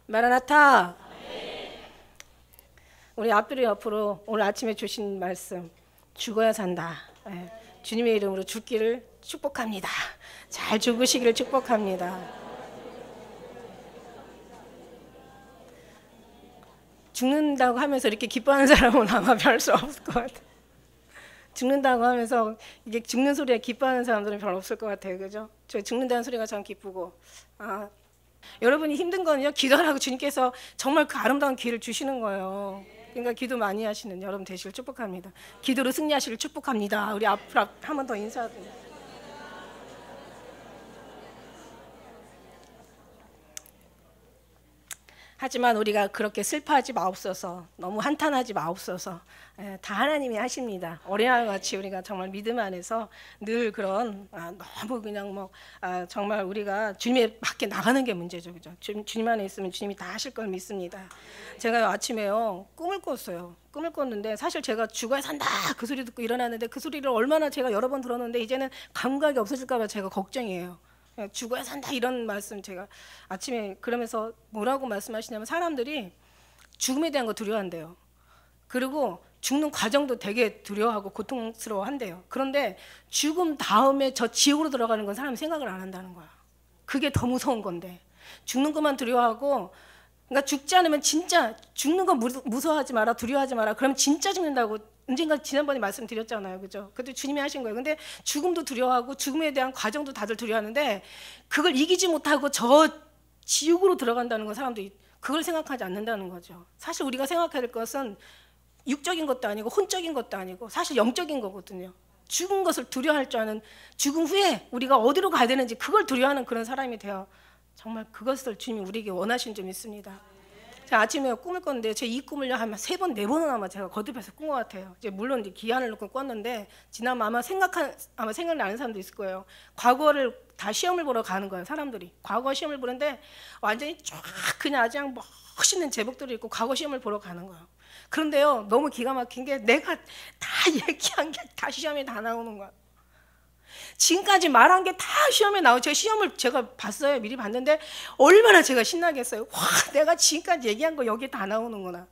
마라나타. 우리 앞뒤로 옆으로 오늘 아침에 주신 말씀, 죽어야 산다. 예, 주님의 이름으로 죽기를 축복합니다. 잘 죽으시기를 축복합니다. 죽는다고 하면서 이렇게 기뻐하는 사람은 아마 별 수 없을 것 같아요. 죽는다고 하면서 이게 죽는 소리에 기뻐하는 사람들은 별로 없을 것 같아요. 그죠? 저 죽는다는 소리가 참 기쁘고. 여러분이 힘든 거는요, 기도하라고 주님께서 정말 그 아름다운 기회를 주시는 거예요. 그러니까 기도 많이 하시는 여러분 되시길 축복합니다. 기도로 승리하시길 축복합니다. 우리 앞으로 한 번 더 인사드립니다. 하지만 우리가 그렇게 슬퍼하지 마옵소서, 너무 한탄하지 마옵소서. 다 하나님이 하십니다. 어린아이같이 우리가 정말 믿음 안에서 늘 그런 너무 그냥 정말 우리가 주님의 밖에 나가는 게 문제죠, 그죠? 주님 안에 있으면 주님이 다 하실 걸 믿습니다. 제가 아침에요 꿈을 꿨어요. 꿈을 꿨는데 사실 제가 죽어야 산다 그 소리 듣고 일어났는데 그 소리를 얼마나 제가 여러 번 들었는데 이제는 감각이 없어질까 봐 제가 걱정이에요. 죽어야 산다 이런 말씀 제가 아침에 그러면서 뭐라고 말씀하시냐면 사람들이 죽음에 대한 거 두려워한대요. 그리고 죽는 과정도 되게 두려워하고 고통스러워한대요. 그런데 죽음 다음에 저 지옥으로 들어가는 건 사람이 생각을 안 한다는 거야. 그게 더 무서운 건데 죽는 것만 두려워하고, 그러니까 죽지 않으면 진짜 죽는 거 무서워하지 마라, 두려워하지 마라. 그럼 진짜 죽는다고 언젠가 지난번에 말씀드렸잖아요, 그죠? 그때 주님이 하신 거예요. 근데 죽음도 두려워하고 죽음에 대한 과정도 다들 두려워하는데 그걸 이기지 못하고 저 지옥으로 들어간다는 건 사람들이 그걸 생각하지 않는다는 거죠. 사실 우리가 생각해야 될 것은 육적인 것도 아니고 혼적인 것도 아니고 사실 영적인 거거든요. 죽은 것을 두려워할 줄 아는, 죽음 후에 우리가 어디로 가야 되는지 그걸 두려워하는 그런 사람이 되어 정말 그것을 주님이 우리에게 원하신 점이 있습니다. 제가 아침에 꿈을 꿨는데 제 이 꿈을요 한 3번, 4번은 아마 제가 거듭해서 꾼 것 같아요. 이제 물론 이제 기한을 놓고 꿨는데 지나면 아마 생각나는 사람도 있을 거예요. 과거를 다 시험을 보러 가는 거예요, 사람들이. 과거 시험을 보는데 완전히 쫙 그냥 아주 멋있는 제복들을 입고 과거 시험을 보러 가는 거예요. 그런데요 너무 기가 막힌 게 내가 다 얘기한 게 다 시험에 다 나오는 거야. 지금까지 말한 게 다 시험에 나오고 제가 시험을 제가 봤어요. 미리 봤는데 얼마나 제가 신나겠어요. 와, 내가 지금까지 얘기한 거 여기에 다 나오는구나.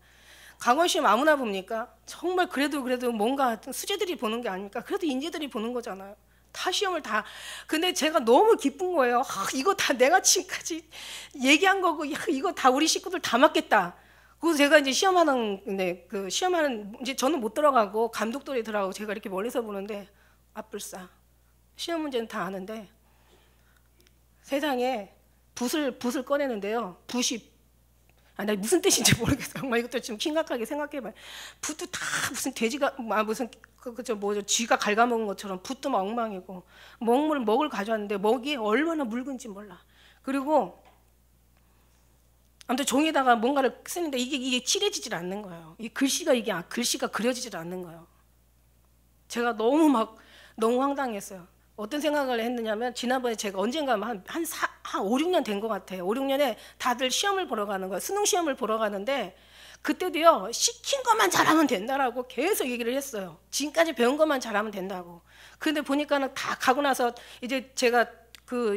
강원 시험 아무나 봅니까? 정말 그래도 뭔가 수재들이 보는 게 아닙니까? 그래도 인재들이 보는 거잖아요. 다 시험을 다. 근데 제가 너무 기쁜 거예요. 이거 다 내가 지금까지 얘기한 거고 이거 다 우리 식구들 다 맞겠다. 그래서 제가 이제 시험하는 이제 저는 못 들어가고 감독들이 들어가고 제가 이렇게 멀리서 보는데 앞불싸. 시험 문제는 다 아는데 세상에 붓을 꺼내는데요. 붓이 나 무슨 뜻인지 모르겠어요. 정말 이것도 좀 심각하게 생각해봐요. 붓도 다 무슨 돼지가 무슨 쥐가 갉아먹은 것처럼 붓도 막 엉망이고 먹을 가져왔는데 먹이 얼마나 묽은지 몰라. 그리고 아무튼 종이에다가 뭔가를 쓰는데 이게 칠해지질 않는 거예요. 이 글씨가 그려지질 않는 거예요. 제가 너무 황당했어요. 어떤 생각을 했느냐면 지난번에 제가 언젠가 한 5, 6년 된 것 같아요. 5, 6년에 다들 시험을 보러 가는 거예요. 수능 시험을 보러 가는데 그때도요 시킨 것만 잘하면 된다라고 계속 얘기를 했어요. 지금까지 배운 것만 잘하면 된다고. 그런데 보니까는 다 가고 나서 이제 제가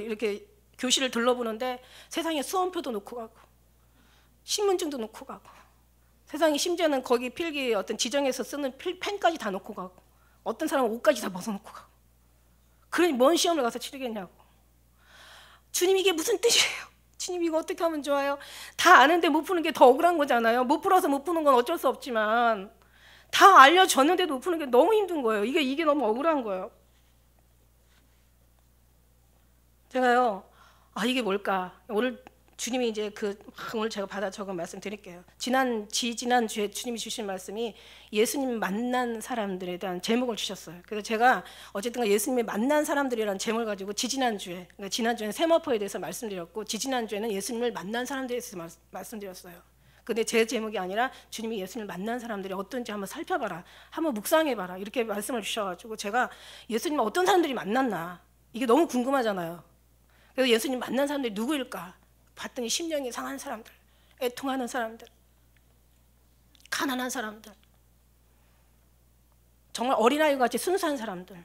이렇게 교실을 둘러보는데 세상에 수험표도 놓고 가고 신분증도 놓고 가고 세상에 심지어는 거기 필기 어떤 지정해서 쓰는 펜까지 다 놓고 가고 어떤 사람은 옷까지 다 벗어놓고 가고. 그러니 뭔 시험을 가서 치르겠냐고. 주님 이게 무슨 뜻이에요? 주님 이거 어떻게 하면 좋아요? 다 아는데 못 푸는 게 더 억울한 거잖아요. 못 풀어서 못 푸는 건 어쩔 수 없지만 다 알려줬는데도 못 푸는 게 너무 힘든 거예요. 이게 너무 억울한 거예요. 제가요 이게 뭘까? 오늘 주님이 이제 오늘 제가 받아 적은 말씀 드릴게요. 지난주에 주님이 주신 말씀이 예수님 만난 사람들에 대한 제목을 주셨어요. 그래서 제가 어쨌든 예수님이 만난 사람들이라는 제목을 가지고 지난주에는 세마포에 대해서 말씀드렸고 지지난주에는 예수님을 만난 사람들에 대해서 말씀드렸어요. 근데 제 제목이 아니라 주님이 예수님을 만난 사람들이 어떤지 한번 살펴봐라, 한번 묵상해봐라 이렇게 말씀을 주셔가지고 제가 예수님을 어떤 사람들이 만났나 이게 너무 궁금하잖아요. 그래서 예수님 만난 사람들이 누구일까 봤더니 심령이 상한 사람들, 애통하는 사람들, 가난한 사람들, 정말 어린아이와 같이 순수한 사람들.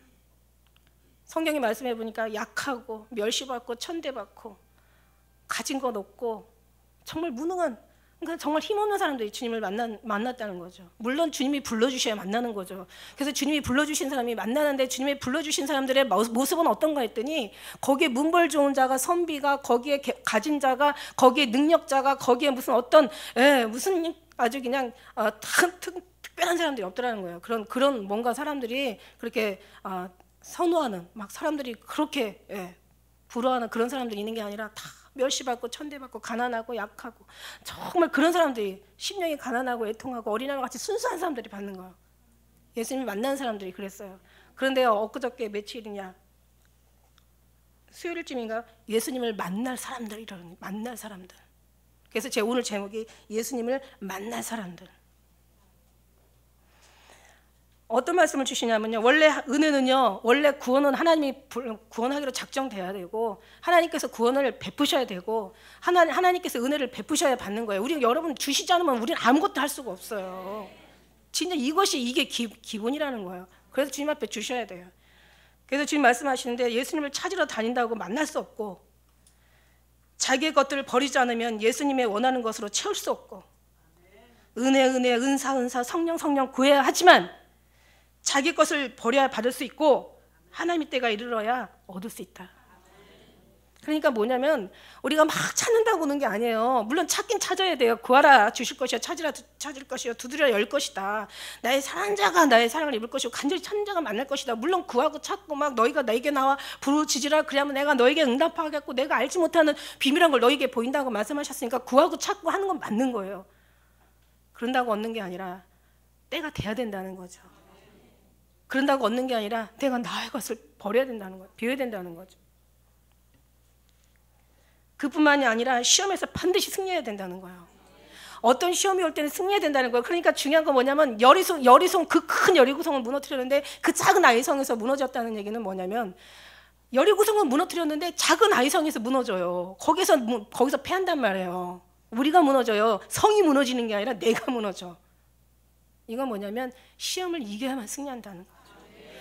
성경이 말씀해 보니까 약하고 멸시받고 천대받고 가진 것 없고 정말 무능한, 그러니까 정말 힘없는 사람들이 주님을 만났다는 거죠. 물론 주님이 불러주셔야 만나는 거죠. 그래서 주님이 불러주신 사람이 만나는데, 주님이 불러주신 사람들의 모습은 어떤가 했더니, 거기에 문벌 좋은 자가, 선비가, 거기에 가진 자가, 거기에 능력자가, 거기에 무슨 어떤 무슨 아주 그냥 특별한 사람들이 없더라는 거예요. 그런 뭔가 사람들이 그렇게 선호하는, 막 사람들이 그렇게 부러워하는 그런 사람들이 있는 게 아니라 다 멸시받고 천대받고 가난하고 약하고, 정말 그런 사람들이, 심령이 가난하고 애통하고 어린아이와 같이 순수한 사람들이 받는 거예요. 예수님이 만난 사람들이 그랬어요. 그런데 엊그저께 며칠이냐, 수요일쯤인가, 예수님을 만날 사람들, 이러는, 만날 사람들. 그래서 제 오늘 제목이 예수님을 만날 사람들. 어떤 말씀을 주시냐면요, 원래 은혜는요, 원래 구원은 하나님이 구원하기로 작정돼야 되고, 하나님께서 구원을 베푸셔야 되고, 하나님께서 은혜를 베푸셔야 받는 거예요. 우리 여러분 주시지 않으면 우리는 아무것도 할 수가 없어요. 진짜 이게 기본이라는 거예요. 그래서 주님 앞에 주셔야 돼요. 그래서 주님 말씀하시는데, 예수님을 찾으러 다닌다고 만날 수 없고, 자기의 것들을 버리지 않으면 예수님의 원하는 것으로 채울 수 없고, 은혜, 은사, 성령 구해야 하지만, 자기 것을 버려야 받을 수 있고, 하나님의 때가 이르러야 얻을 수 있다. 그러니까 뭐냐면, 우리가 막 찾는다고 오는 게 아니에요. 물론 찾긴 찾아야 돼요. 구하라 주실 것이요, 찾을 것이요, 두드려야 열 것이다. 나의 사랑하는 자가 나의 사랑을 입을 것이고, 간절히 찾는 자가 만날 것이다. 물론 구하고 찾고 막 너희가 나에게 나와 부르짖으라, 그래야만 내가 너에게 응답하겠고, 내가 알지 못하는 비밀한 걸 너에게 보인다고 말씀하셨으니까 구하고 찾고 하는 건 맞는 거예요. 그런다고 얻는 게 아니라 때가 돼야 된다는 거죠. 그런다고 얻는 게 아니라 내가 나의 것을 버려야 된다는 거예요. 비워야 된다는 거죠. 그뿐만이 아니라 시험에서 반드시 승리해야 된다는 거예요. 어떤 시험이 올 때는 승리해야 된다는 거예요. 그러니까 중요한 건 뭐냐면, 여리송, 그 큰 여리고성을 무너뜨렸는데 그 작은 아이성에서 무너졌다는 얘기는 뭐냐면, 여리고성은 무너뜨렸는데 작은 아이성에서 무너져요. 거기서 패한단 말이에요. 우리가 무너져요. 성이 무너지는 게 아니라 내가 무너져. 이건 뭐냐면, 시험을 이겨야만 승리한다는 거죠.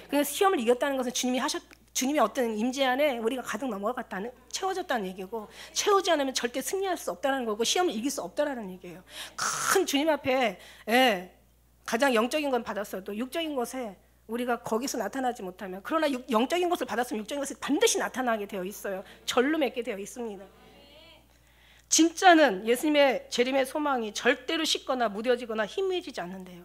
그래서 시험을 이겼다는 것은 주님이 어떤 임재 안에 우리가 가득 채워졌다는 얘기고, 채우지 않으면 절대 승리할 수 없다는 거고, 시험을 이길 수 없다는 얘기예요. 큰 주님 앞에 가장 영적인 건 받았어도 육적인 것에 우리가 거기서 나타나지 못하면, 그러나 영적인 것을 받았으면 육적인 것이 반드시 나타나게 되어 있어요. 절로 맺게 되어 있습니다. 진짜는 예수님의 재림의 소망이 절대로 식거나 무뎌지거나 희미해지지 않는데요.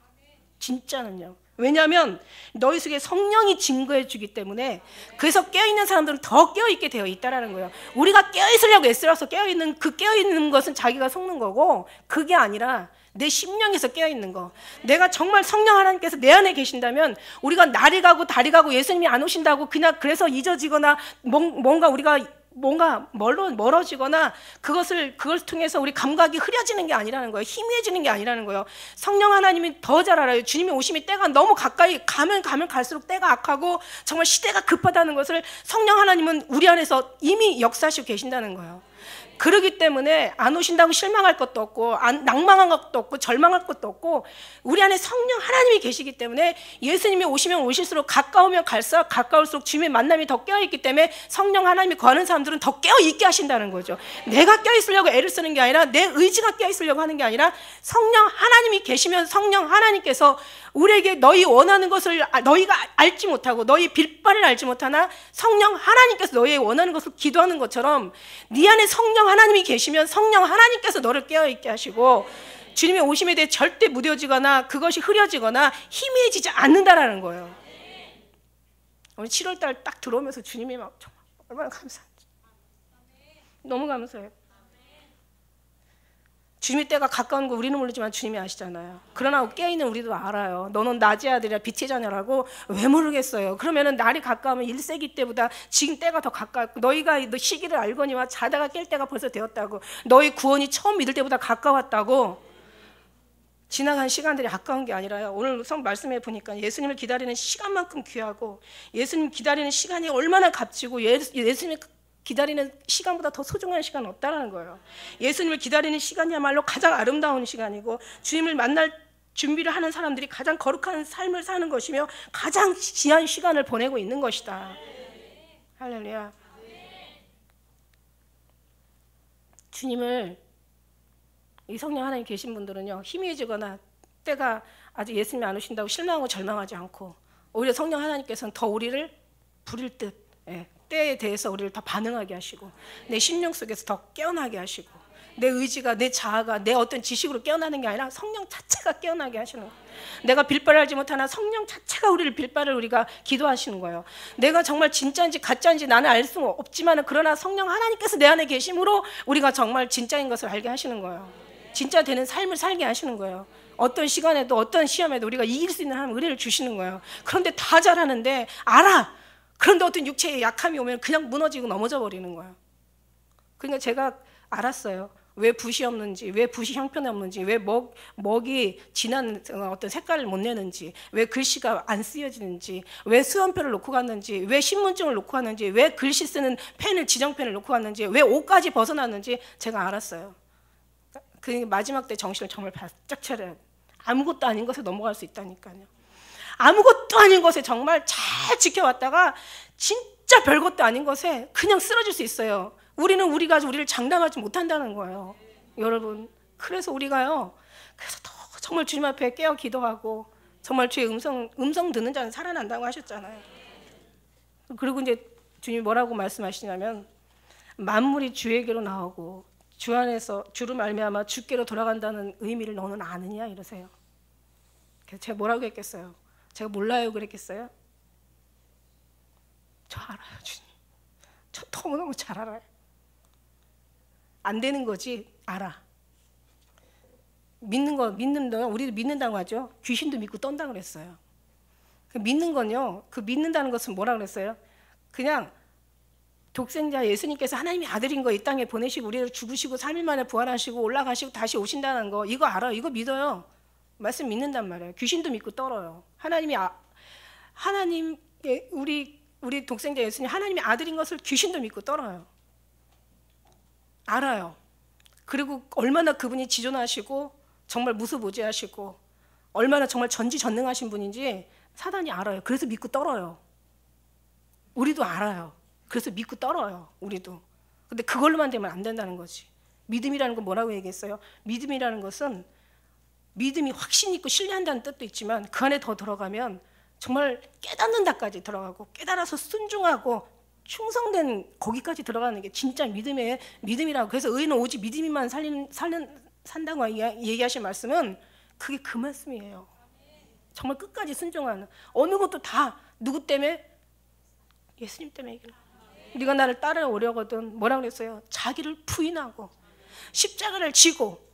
진짜는요. 왜냐하면 너희 속에 성령이 증거해 주기 때문에, 그래서 깨어있는 사람들은 더 깨어있게 되어 있다는 거예요. 우리가 깨어있으려고 애쓰러서 깨어있는 것은 자기가 속는 거고, 그게 아니라 내 심령에서 깨어있는 거. 내가 정말 성령 하나님께서 내 안에 계신다면, 우리가 날이 가고 달이 가고 예수님이 안 오신다고 그냥 그래서 잊어지거나 뭔가 우리가 멀어지거나 그것을 통해서 우리 감각이 흐려지는 게 아니라는 거예요. 희미해지는 게 아니라는 거예요. 성령 하나님이 더 잘 알아요. 주님이 오심이 때가 너무 가까이 가면 갈수록 때가 악하고 정말 시대가 급하다는 것을 성령 하나님은 우리 안에서 이미 역사하시고 계신다는 거예요. 그러기 때문에 안 오신다고 실망할 것도 없고, 낭망한 것도 없고, 절망할 것도 없고, 우리 안에 성령 하나님이 계시기 때문에 예수님이 오시면 오실수록 가까우면 가까울수록 주님의 만남이 더 깨어있기 때문에 성령 하나님이 거하는 사람들은 더 깨어있게 하신다는 거죠. 내가 깨어있으려고 애를 쓰는 게 아니라, 내 의지가 깨어있으려고 하는 게 아니라, 성령 하나님이 계시면 성령 하나님께서 우리에게 너희 원하는 것을 너희가 알지 못하고, 너희 빌바를 알지 못하나 성령 하나님께서 너희 원하는 것을 기도하는 것처럼, 네 안에 성령 하나님이 계시면 성령 하나님께서 너를 깨어있게 하시고, 주님의 오심에 대해 절대 무뎌지거나 그것이 흐려지거나 희미해지지 않는다라는 거예요. 오늘 7월달 딱 들어오면서 주님이 막 정말 얼마나 감사한지, 너무 감사해요. 주님의 때가 가까운 거 우리는 모르지만 주님이 아시잖아요. 그러나 깨어있는 우리도 알아요. 너는 낮의 아들이라 빛의 자녀라고. 왜 모르겠어요? 그러면은 날이 가까우면 1세기 때보다 지금 때가 더 가깝고, 너희가 시기를 알거니와 자다가 깰 때가 벌써 되었다고. 너희 구원이 처음 믿을 때보다 가까웠다고. 지나간 시간들이 아까운 게 아니라요. 오늘 성 말씀해 보니까 예수님을 기다리는 시간만큼 귀하고, 예수님 기다리는 시간이 얼마나 값지고, 예수님 기다리는 시간보다 더 소중한 시간은 없다는 거예요. 예수님을 기다리는 시간이야말로 가장 아름다운 시간이고, 주님을 만날 준비를 하는 사람들이 가장 거룩한 삶을 사는 것이며 가장 귀한 시간을 보내고 있는 것이다. 할렐루야. 주님을 이 성령 하나님 계신 분들은요, 희미해지거나 때가 아직 예수님이 안 오신다고 실망하고 절망하지 않고, 오히려 성령 하나님께서는 더 우리를 부릴 듯, 때에 대해서 우리를 더 반응하게 하시고, 내 심령 속에서 더 깨어나게 하시고, 내 의지가, 내 자아가 내 어떤 지식으로 깨어나는 게 아니라 성령 자체가 깨어나게 하시는 거예요. 내가 빌바를 알지 못하나 성령 자체가 우리를 빌바를 우리가 기도하시는 거예요. 내가 정말 진짜인지 가짜인지 나는 알 수 없지만, 그러나 성령 하나님께서 내 안에 계심으로 우리가 정말 진짜인 것을 알게 하시는 거예요. 진짜 되는 삶을 살게 하시는 거예요. 어떤 시간에도 어떤 시험에도 우리가 이길 수 있는 하나님 은혜를 주시는 거예요. 그런데 다 잘하는데 알아. 그런데 어떤 육체의 약함이 오면 그냥 무너지고 넘어져 버리는 거예요. 그러니까 제가 알았어요. 왜 붓이 없는지, 왜 붓이 형편이 없는지, 왜 먹이 진한 어떤 색깔을 못 내는지, 왜 글씨가 안 쓰여지는지, 왜 수험표를 놓고 갔는지, 왜 신분증을 놓고 갔는지, 왜 글씨 쓰는 펜을, 지정펜을 놓고 갔는지, 왜 옷까지 벗어났는지 제가 알았어요. 그 마지막 때 정신을 정말 바짝 차려야 돼. 아무것도 아닌 것에 넘어갈 수 있다니까요. 아무것도 아닌 것에 정말 잘 지켜왔다가 진짜 별것도 아닌 것에 그냥 쓰러질 수 있어요. 우리가 우리를 장담하지 못한다는 거예요, 여러분. 그래서 우리가요, 그래서 더 정말 주님 앞에 깨어 기도하고, 정말 주의 음성 듣는 자는 살아난다고 하셨잖아요. 그리고 이제 주님이 뭐라고 말씀하시냐면, 만물이 주에게로 나오고 주 안에서 주로 말미암아 주께로 돌아간다는 의미를 너는 아느냐 이러세요. 그래서 제가 뭐라고 했겠어요? 제가 몰라요 그랬겠어요? 저 알아요, 주님. 저 너무너무 잘 알아요. 안 되는 거지 알아. 우리도 믿는다고 하죠. 귀신도 믿고 떤다고 그랬어요. 믿는 건요, 그 믿는다는 것은 뭐라고 그랬어요? 그냥 독생자 예수님께서 하나님의 아들인 거 이 땅에 보내시고 우리를 죽으시고 3일 만에 부활하시고 올라가시고 다시 오신다는 거, 이거 알아요. 이거 믿어요. 말씀 믿는단 말이에요. 귀신도 믿고 떨어요. 하나님의 우리 독생자 예수님 하나님의 아들인 것을 귀신도 믿고 떨어요. 알아요. 그리고 얼마나 그분이 지존하시고 정말 무수무지하시고 얼마나 정말 전지전능하신 분인지 사단이 알아요. 그래서 믿고 떨어요. 우리도 알아요. 그래서 믿고 떨어요, 우리도. 근데 그걸로만 되면 안 된다는 거지. 믿음이라는 건 뭐라고 얘기했어요? 믿음이라는 것은 믿음이 확신 있고 신뢰한다는 뜻도 있지만, 그 안에 더 들어가면 정말 깨닫는다까지 들어가고, 깨달아서 순종하고 충성된 거기까지 들어가는 게 진짜 믿음이라고. 그래서 의인은 오직 믿음이만 산다고 얘기하신 말씀은 그게 그 말씀이에요. 정말 끝까지 순종하는, 어느 것도 다 누구 때문에? 예수님 때문에 얘기를. 네가 나를 따라오려거든 뭐라고 그랬어요? 자기를 부인하고 십자가를 지고.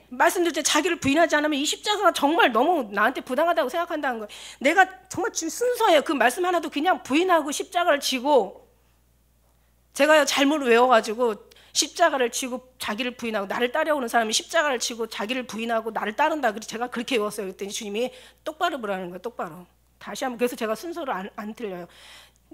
말씀드릴 때 자기를 부인하지 않으면 이 십자가가 정말 너무 나한테 부당하다고 생각한다는 거예요. 내가 정말 지금 순서예요. 그 말씀 하나도 그냥 부인하고 십자가를 지고. 제가요 잘못 외워가지고 십자가를 지고 자기를 부인하고, 나를 따라오는 사람이 십자가를 지고 자기를 부인하고 나를 따른다. 그래서 제가 그렇게 외웠어요. 그랬더니 주님이 똑바로 보라는 거예요. 똑바로. 다시 한번. 그래서 제가 순서를 안 틀려요.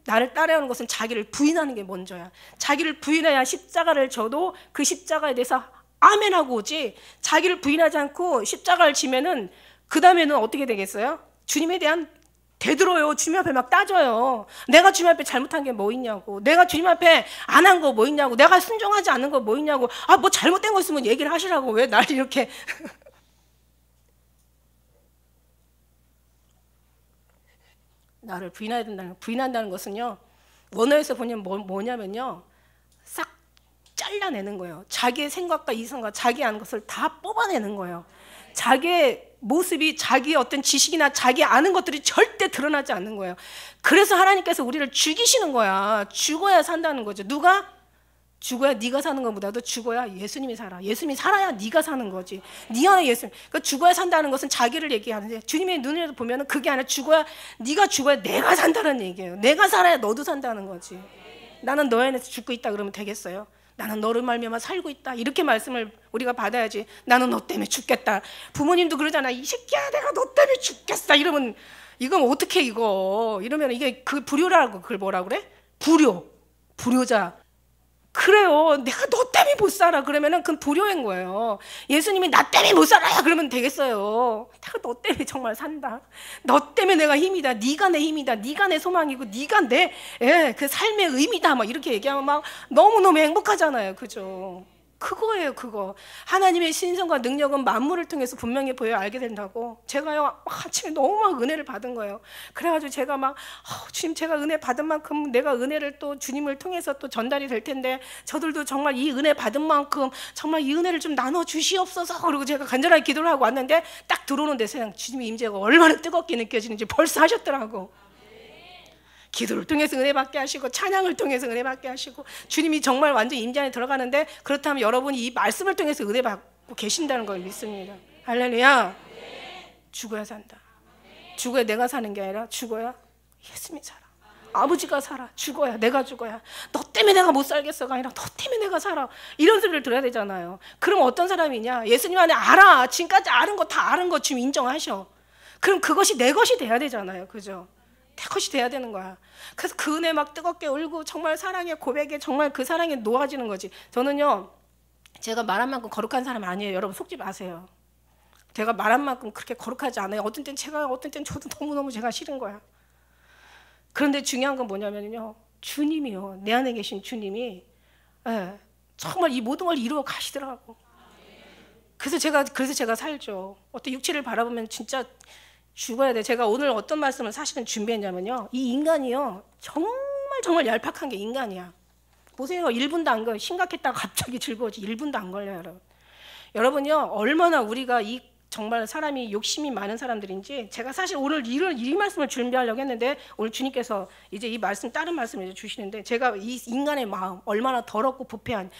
나를 따라오는 것은 자기를 부인하는 게 먼저야. 자기를 부인해야 십자가를 져도 그 십자가에 대해서 아멘하고 오지. 자기를 부인하지 않고 십자가를 지면은 그 다음에는 어떻게 되겠어요? 주님에 대한 되들어요. 주님 앞에 막 따져요. 내가 주님 앞에 잘못한 게 뭐 있냐고, 내가 주님 앞에 안 한 거 뭐 있냐고, 내가 순종하지 않은 거 뭐 있냐고, 뭐 잘못된 거 있으면 얘기를 하시라고, 왜 날 이렇게 나를 부인한다는 것은요, 원어에서 보면 뭐냐면요, 싹 잘라내는 거예요. 자기의 생각과 이성과 자기 아는 것을 다 뽑아내는 거예요. 자기의 모습이, 자기의 어떤 지식이나 자기 아는 것들이 절대 드러나지 않는 거예요. 그래서 하나님께서 우리를 죽이시는 거야. 죽어야 산다는 거죠. 누가? 죽어야 네가 사는 것보다도 죽어야 예수님이 살아. 예수님이 살아야 네가 사는 거지. 네 안에 예수님. 그러니까 죽어야 산다는 것은 자기를 얘기하는데, 주님의 눈으로 보면은 그게 아니라 네가 죽어야 내가 산다는 얘기예요. 내가 살아야 너도 산다는 거지. 나는 너 안에서 죽고 있다 그러면 되겠어요? 나는 너를 말미암아 살고 있다, 이렇게 말씀을 우리가 받아야지. 나는 너 때문에 죽겠다. 부모님도 그러잖아. 이 새끼야, 내가 너 때문에 죽겠어. 이러면 이건 어떻게 이러면 이게 그 불효라고. 그걸 뭐라 그래? 불효자. 그래요. 내가 너 때문에 못 살아 그러면은 그건 불효인 거예요. 예수님이 나 때문에 못 살아 그러면 되겠어요? 내가 너 때문에 정말 산다. 너 때문에 내가 힘이다. 네가 내 힘이다. 네가 내 소망이고 네가 내 그 삶의 의미다. 막 이렇게 얘기하면 막 너무너무 행복하잖아요. 그죠? 그거예요, 그거. 하나님의 신성과 능력은 만물을 통해서 분명히 보여 알게 된다고. 제가요, 아침에 너무 막 은혜를 받은 거예요. 그래가지고 제가 막, 주님, 제가 은혜 받은 만큼 내가 은혜를 또 주님을 통해서 또 전달이 될 텐데, 저들도 정말 이 은혜 받은 만큼 정말 이 은혜를 좀 나눠 주시옵소서. 그리고 제가 간절하게 기도를 하고 왔는데, 딱 들어오는데 세상 주님의 임재가 얼마나 뜨겁게 느껴지는지 벌써 하셨더라고. 기도를 통해서 은혜 받게 하시고 찬양을 통해서 은혜 받게 하시고 주님이 정말 완전 임재 안에 들어가는데, 그렇다면 여러분이 이 말씀을 통해서 은혜 받고 계신다는 걸 믿습니다. 할렐루야. 죽어야 산다. 죽어야 내가 사는 게 아니라 죽어야 예수님이 살아. 아버지가 살아. 죽어야 내가 죽어야. 너 때문에 내가 못 살겠어가 아니라 너 때문에 내가 살아. 이런 소리를 들어야 되잖아요. 그럼 어떤 사람이냐? 예수님 안에 알아. 지금까지 아는 거 다 아는 거 지금 인정하셔. 그럼 그것이 내 것이 돼야 되잖아요. 그죠? 내 것이 돼야 되는 거야. 그래서 그 은혜 막 뜨겁게 울고 정말 사랑의 고백에 정말 그 사랑에 놓아지는 거지. 저는요, 제가 말한 만큼 거룩한 사람 아니에요. 여러분 속지 마세요. 제가 말한 만큼 그렇게 거룩하지 않아요. 어떤 땐 저도 너무너무 제가 싫은 거야. 그런데 중요한 건 뭐냐면요, 주님이요, 내 안에 계신 주님이 정말 이 모든 걸 이루어 가시더라고. 그래서 제가 살죠. 어떤 육체를 바라보면 진짜 죽어야 돼. 제가 오늘 어떤 말씀을 사실은 준비했냐면요, 이 인간이요, 정말 얄팍한 게 인간이야. 보세요. 1분도 안 걸려요. 심각했다가 갑자기 즐거워지. 1분도 안 걸려요, 여러분. 여러분요, 얼마나 우리가 이 정말 사람이 욕심이 많은 사람들인지, 제가 사실 오늘 이 말씀을 준비하려고 했는데, 오늘 주님께서 이제 이 말씀, 다른 말씀을 이제 주시는데, 제가 이 인간의 마음, 얼마나 더럽고 부패한,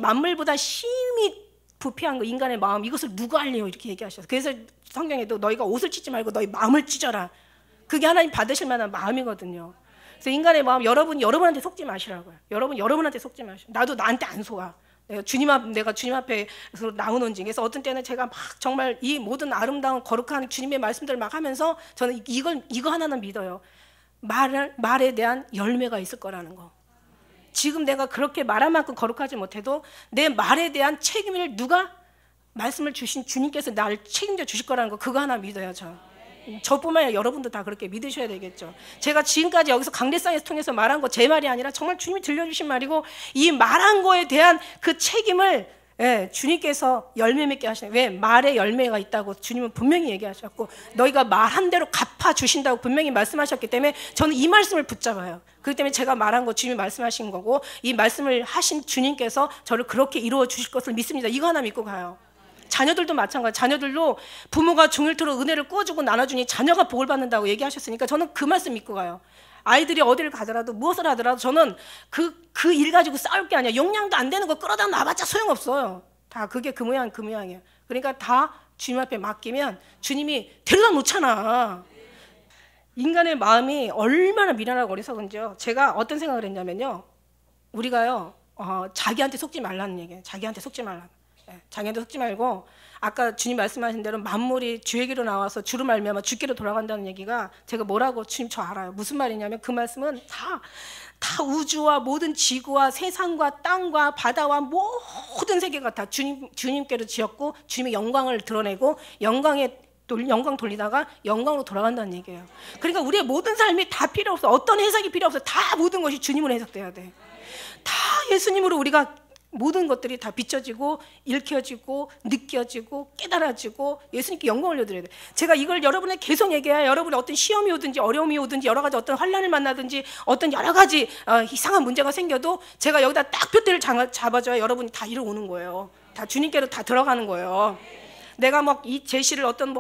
만물보다 심히 부패한 거, 인간의 마음, 이것을 누가 알래요? 이렇게 얘기하셔서. 그래서 성경에도 너희가 옷을 찢지 말고 너희 마음을 찢어라. 그게 하나님 받으실 만한 마음이거든요. 그래서 인간의 마음, 여러분한테 속지 마시라고요. 여러분한테 속지 마시고. 나도 나한테 안 속아. 내가 주님 앞에서 나오는지. 그래서 어떤 때는 제가 막 정말 이 모든 아름다운 거룩한 주님의 말씀들을 막 하면서 저는 이거 하나는 믿어요. 말에 대한 열매가 있을 거라는 거. 지금 내가 그렇게 말한 만큼 거룩하지 못해도 내 말에 대한 책임을 누가 말씀을 주신 주님께서 나를 책임져 주실 거라는 거, 그거 하나 믿어요. 저뿐만 아니라 여러분도 다 그렇게 믿으셔야 되겠죠. 제가 지금까지 여기서 강대상에서 통해서 말한 거 제 말이 아니라 정말 주님이 들려주신 말이고, 이 말한 거에 대한 그 책임을 주님께서 열매 맺게 하시네. 왜? 말에 열매가 있다고 주님은 분명히 얘기하셨고, 너희가 말한 대로 갚아주신다고 분명히 말씀하셨기 때문에 저는 이 말씀을 붙잡아요. 그렇기 때문에 제가 말한 거 주님이 말씀하신 거고, 이 말씀을 하신 주님께서 저를 그렇게 이루어 주실 것을 믿습니다. 이거 하나 믿고 가요. 자녀들도 마찬가지. 자녀들도 부모가 종일토록 은혜를 꾸어주고 나눠주니 자녀가 복을 받는다고 얘기하셨으니까 저는 그 말씀 믿고 가요. 아이들이 어디를 가더라도 무엇을 하더라도 저는 그 일 가지고 싸울 게 아니야. 용량도 안 되는 거 끌어다 놔봤자 소용없어요. 다 그게 그 모양이에요. 그러니까 다 주님 앞에 맡기면 주님이 데려다 놓잖아. 인간의 마음이 얼마나 미련하고 어리석은지요. 제가 어떤 생각을 했냐면요, 우리가요, 자기한테 속지 말라는 얘기예요. 자기한테 속지 말고, 아까 주님 말씀하신 대로 만물이 주에게로 나와서 주로 말미암아 주께로 돌아간다는 얘기가, 제가 뭐라고, 주님 저 알아요. 무슨 말이냐면 그 말씀은 다 우주와 모든 지구와 세상과 땅과 바다와 모든 세계가 다 주님께로 지었고, 주님의 영광을 드러내고 영광 돌리다가 영광으로 돌아간다는 얘기예요. 그러니까 우리의 모든 삶이 다 필요 없어. 어떤 해석이 필요 없어. 다 모든 것이 주님으로 해석돼야 돼. 다 예수님으로 우리가 모든 것들이 다 비춰지고 읽혀지고 느껴지고 깨달아지고 예수님께 영광을 올려드려야 돼. 제가 이걸 여러분에게 계속 얘기해야 여러분이 어떤 시험이 오든지 어려움이 오든지 여러 가지 어떤 환난을 만나든지 어떤 여러 가지 이상한 문제가 생겨도 제가 여기다 딱 표대를 잡아줘야 여러분이 다 이루어오는 거예요. 다 주님께로 다 들어가는 거예요. 내가 막 이 제시를 어떤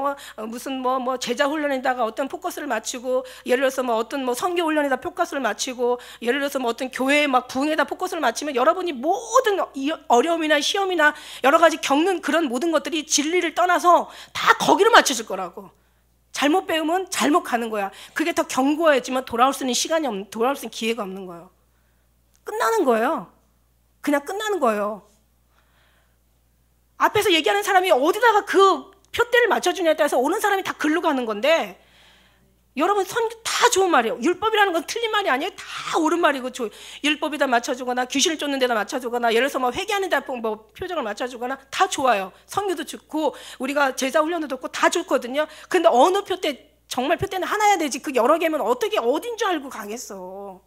무슨 제자 훈련에다가 어떤 포커스를 맞추고, 예를 들어서 어떤 선교 훈련에다 포커스를 맞추고, 예를 들어서 어떤 교회의 부흥에다 포커스를 맞추면 여러분이 모든 어려움이나 시험이나 여러 가지 겪는 그런 모든 것들이 진리를 떠나서 다 거기로 맞춰질 거라고. 잘못 배우면 잘못 가는 거야. 그게 더 견고해지만 돌아올 수 있는 기회가 없는 거예요. 끝나는 거예요. 그냥 끝나는 거예요. 앞에서 얘기하는 사람이 어디다가 그 표대를 맞춰주냐에 따라서 오는 사람이 다 글로 가는 건데, 여러분 선교 다 좋은 말이에요. 율법이라는 건 틀린 말이 아니에요. 다 옳은 말이고, 율법에다 맞춰주거나 귀신을 쫓는 데다 맞춰주거나, 예를 들어서 회개하는 데다 표정을 맞춰주거나 다 좋아요. 선교도 좋고 우리가 제자 훈련도 좋고 다 좋거든요. 근데 어느 정말 표대는 하나야 되지. 그 여러 개면 어딘 줄 알고 가겠어.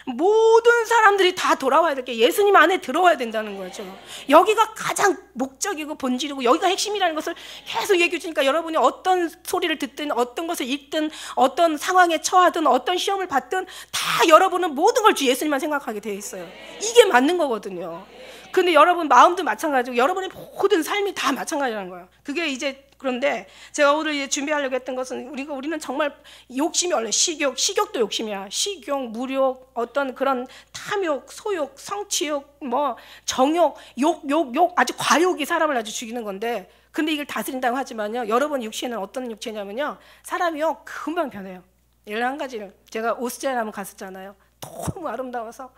모든 사람들이 다 돌아와야 될 게 예수님 안에 들어와야 된다는 거죠. 여기가 가장 목적이고 본질이고 여기가 핵심이라는 것을 계속 얘기해 주니까 여러분이 어떤 소리를 듣든 어떤 것을 읽든 어떤 상황에 처하든 어떤 시험을 받든 다 여러분은 모든 걸 주 예수님만 생각하게 돼 있어요. 이게 맞는 거거든요. 근데 여러분 마음도 마찬가지고 여러분의 모든 삶이 다 마찬가지라는 거예요. 그게 이제 그런데 제가 오늘 이제 준비하려고 했던 것은 우리는 정말 욕심이 원래 식욕도 욕심이야. 식욕, 무욕, 어떤 그런 탐욕, 소욕, 성취욕, 뭐 정욕, 욕 아주 과욕이 사람을 아주 죽이는 건데 근데 이걸 다스린다고 하지만요. 여러분 육체는 어떤 육체냐면요. 사람이요 금방 변해요. 예를 한 가지를 제가 오스트리아에 한번 갔었잖아요. 너무 아름다워서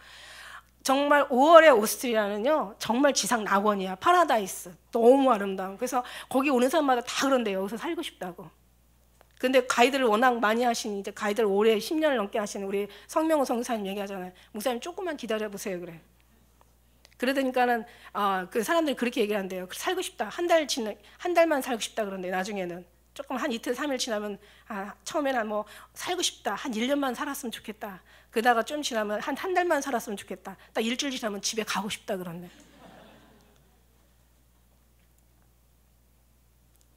정말 5월의 오스트리아는요 정말 지상 낙원이야. 파라다이스. 너무 아름다워. 그래서 거기 오는 사람마다 다 그런데요. 여기서 살고 싶다고. 근데 가이드를 워낙 많이 하신 이제 가이드를 오래 10년을 넘게 하시는 우리 성명호 성사님 얘기하잖아요. 목사님 조금만 기다려 보세요 그래. 그러니까는 그 사람들이 그렇게 얘기를 한대요. 살고 싶다. 한 달만 살고 싶다 그런데 나중에는 조금 한 이틀 3일 지나면 처음에는 뭐 살고 싶다. 한 1년만 살았으면 좋겠다. 그러다가 좀 지나면 한 달만 살았으면 좋겠다. 딱 일주일 지나면 집에 가고 싶다 그러네.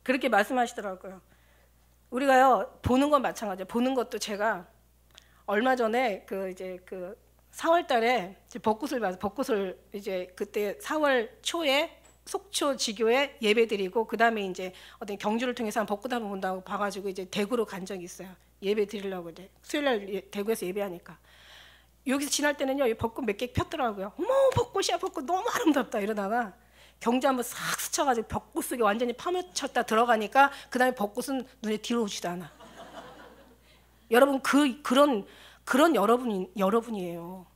그렇게 말씀하시더라고요. 우리가요 보는 건 마찬가지예요. 보는 것도 제가 얼마 전에 그 4월달에 벚꽃을 봐서 벚꽃을 이제 그때 4월 초에 속초 지교에 예배드리고 그 다음에 이제 어떤 경주를 통해서 한 벚꽃 한번 본다고 봐가지고 이제 대구로 간 적이 있어요. 예배 드리려고 이제 수요일날 대구에서 예배하니까 여기서 지날 때는요 벚꽃 몇 개 폈더라고요. 어머 벚꽃이야 벚꽃 너무 아름답다 이러다가 경주 한번 싹 스쳐가지고 벚꽃 속에 완전히 파묻혔다 들어가니까 그 다음에 벚꽃은 눈에 들어오지도 않아. 여러분 그런 여러분이에요.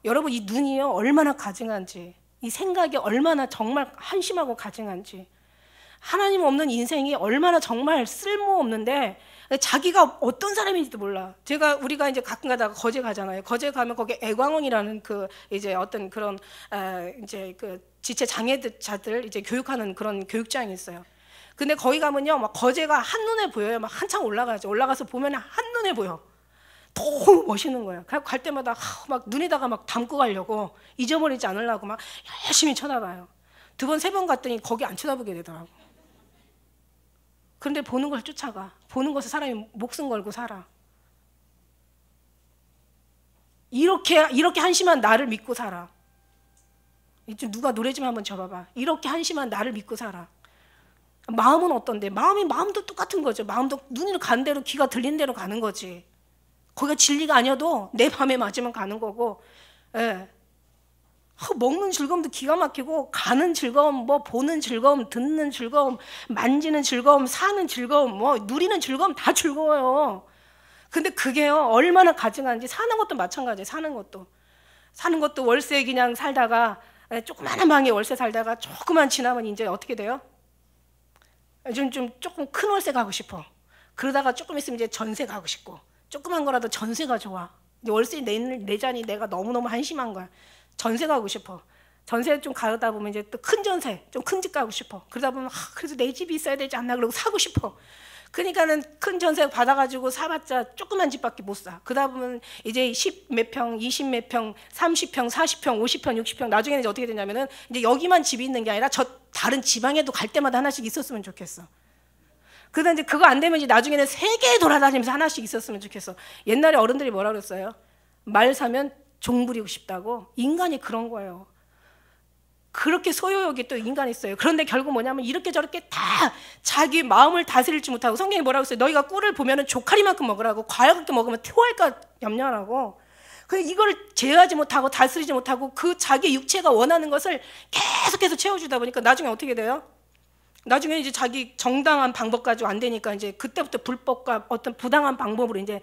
여러분 이 눈이요 얼마나 가증한지 이 생각이 얼마나 정말 한심하고 가증한지 하나님 없는 인생이 얼마나 정말 쓸모없는데 자기가 어떤 사람인지도 몰라. 우리가 이제 가끔 가다가 거제 가잖아요. 거제 가면 거기 애광원이라는 그 이제 어떤 그런 이제 그 지체 장애자들 이제 교육하는 그런 교육장이 있어요. 근데 거기 가면요 막 거제가 한눈에 보여요. 막 한참 올라가서 보면 한눈에 보여. 너무 멋있는 거예요. 갈 때마다 막 눈에다가 막 담고 가려고 잊어버리지 않으려고 막 열심히 쳐다봐요. 2번, 3번 갔더니 거기 안 쳐다보게 되더라고. 그런데 보는 걸 쫓아가. 보는 것에 사람이 목숨 걸고 살아. 이렇게 한심한 나를 믿고 살아. 이제 누가 노래 좀 한번 줘봐봐. 이렇게 한심한 나를 믿고 살아. 마음은 어떤데? 마음도 똑같은 거죠. 마음도 눈이 간 대로 귀가 들린 대로 가는 거지. 거기가 진리가 아니어도 내 맘에 맞으면 가는 거고, 예. 먹는 즐거움도 기가 막히고, 가는 즐거움, 뭐 보는 즐거움, 듣는 즐거움, 만지는 즐거움, 사는 즐거움, 뭐 누리는 즐거움 다 즐거워요. 근데 그게요 얼마나 가증한지. 사는 것도 마찬가지예요. 사는 것도 월세 그냥 살다가 조그마한 방에 월세 살다가 조금만 지나면 이제 어떻게 돼요? 조금 큰 월세 가고 싶어. 그러다가 조금 있으면 이제 전세 가고 싶고. 조그만 거라도 전세가 좋아. 월세 내자니 내가 너무너무 한심한 거야. 전세 가고 싶어. 전세 좀 가다 보면 이제 또 큰 전세, 좀 큰 집 가고 싶어. 그러다 보면 그래서 내 집이 있어야 되지 않나 그러고 사고 싶어. 그러니까는 큰 전세 받아가지고 사봤자 조그만 집밖에 못 사. 그러다 보면 이제 10 몇 평, 20 몇 평, 30평, 40평, 50평, 60평 나중에는 이제 어떻게 되냐면은 이제 여기만 집이 있는 게 아니라 저 다른 지방에도 갈 때마다 하나씩 있었으면 좋겠어. 그러다 이제 그거 안 되면 이제 나중에는 세계 돌아다니면서 하나씩 있었으면 좋겠어. 옛날에 어른들이 뭐라 그랬어요? 말 사면 종 부리고 싶다고. 인간이 그런 거예요. 그렇게 소유욕이 또 인간이 있어요. 그런데 결국 뭐냐면 이렇게 저렇게 다 자기 마음을 다스릴지 못하고 성경이 뭐라고 했어요? 너희가 꿀을 보면은 조카리만큼 먹으라고. 과일밖에 먹으면 토할까 염려하라고. 그냥 이걸 제어하지 못하고 다스리지 못하고 그 자기 육체가 원하는 것을 계속해서 채워주다 보니까 나중에 어떻게 돼요? 나중에 이제 자기 정당한 방법 가지고 안 되니까 이제 그때부터 불법과 어떤 부당한 방법으로 이제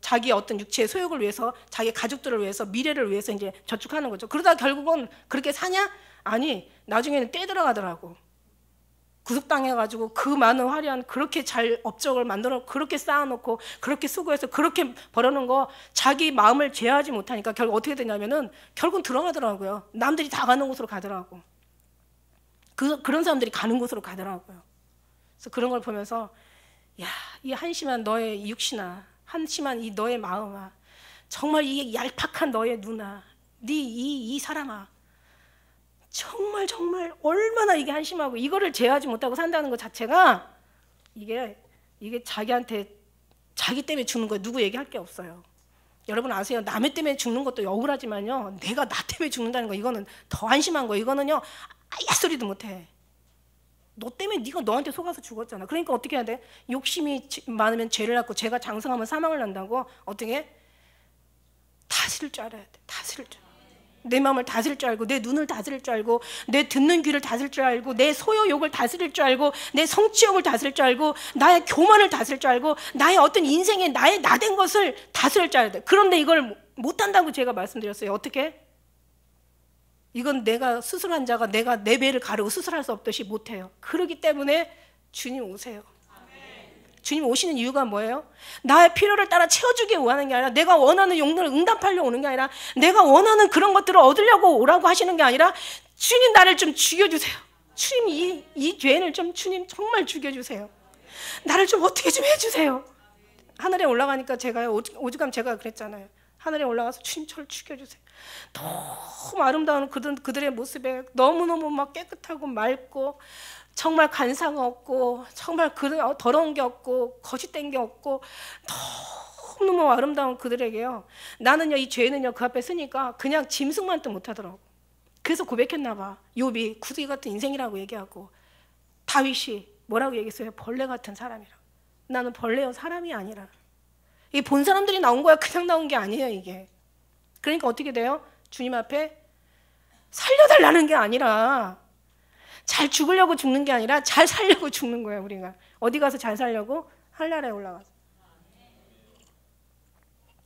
자기 어떤 육체의 소욕을 위해서 자기 가족들을 위해서 미래를 위해서 이제 저축하는 거죠. 그러다 결국은 그렇게 사냐? 아니 나중에는 떼들어가더라고. 구속당해가지고 그 많은 화려한 그렇게 잘 업적을 만들어 그렇게 쌓아놓고 그렇게 수고해서 그렇게 벌어놓은 거 자기 마음을 제어하지 못하니까 결국 어떻게 되냐면은 결국은 들어가더라고요. 남들이 다 가는 곳으로 가더라고. 그런 사람들이 가는 곳으로 가더라고요. 그래서 그런 걸 보면서 야, 이 한심한 너의 육신아, 한심한 이 너의 마음아, 정말 이 얄팍한 너의 누나, 이 사람아, 정말 얼마나 이게 한심하고 이거를 제어하지 못하고 산다는 것 자체가 이게 자기한테 자기 때문에 죽는 거예요. 누구 얘기할 게 없어요. 여러분 아세요? 남의 때문에 죽는 것도 억울하지만요, 내가 나 때문에 죽는다는 거, 이거는 더 한심한 거예요. 이거는요 아예 소리도 못해. 너 때문에 네가 너한테 속아서 죽었잖아. 그러니까 어떻게 해야 돼? 욕심이 많으면 죄를 낳고 죄가 장성하면 사망을 난다고. 어떻게? 다스릴 줄 알아야 돼. 다스릴 줄. 내 마음을 다스릴 줄 알고, 내 눈을 다스릴 줄 알고, 내 듣는 귀를 다스릴 줄 알고, 내 소유욕을 다스릴 줄 알고, 내 성취욕을 다스릴 줄 알고, 나의 교만을 다스릴 줄 알고, 나의 어떤 인생의 나의 나된 것을 다스릴 줄 알아야 돼. 그런데 이걸 못한다고 제가 말씀드렸어요. 어떻게? 이건 내가 수술한 자가 내가 내 배를 가르고 수술할 수 없듯이 못해요. 그렇기 때문에 주님 오세요. 주님 오시는 이유가 뭐예요? 나의 필요를 따라 채워주기 원하는 게 아니라, 내가 원하는 용도를 응답하려고 오는 게 아니라, 내가 원하는 그런 것들을 얻으려고 오라고 하시는 게 아니라, 주님 나를 좀 죽여주세요. 주님 이 죄를 좀 주님 정말 죽여주세요. 나를 좀 어떻게 좀 해주세요. 하늘에 올라가니까 제가요, 오죽하면 제가 그랬잖아요. 하늘에 올라가서 주님 저를 죽여주세요. 너무 아름다운 그들의 모습에 너무너무 막 깨끗하고 맑고 정말 간사가 없고 정말 더러운 게 없고 거짓된 게 없고 너무너무 아름다운 그들에게요, 나는요 이 죄는요 그 앞에 서니까 그냥 짐승만도 못하더라고. 그래서 고백했나 봐. 욥이 구두기 같은 인생이라고 얘기하고, 다윗이 뭐라고 얘기했어요? 벌레 같은 사람이라고. 나는 벌레요 사람이 아니라. 이 본 사람들이 나온 거야. 그냥 나온 게 아니에요 이게. 그러니까 어떻게 돼요? 주님 앞에 살려달라는 게 아니라, 잘 죽으려고 죽는 게 아니라 잘 살려고 죽는 거예요. 우리가 어디 가서 잘 살려고? 하늘나라에 올라가서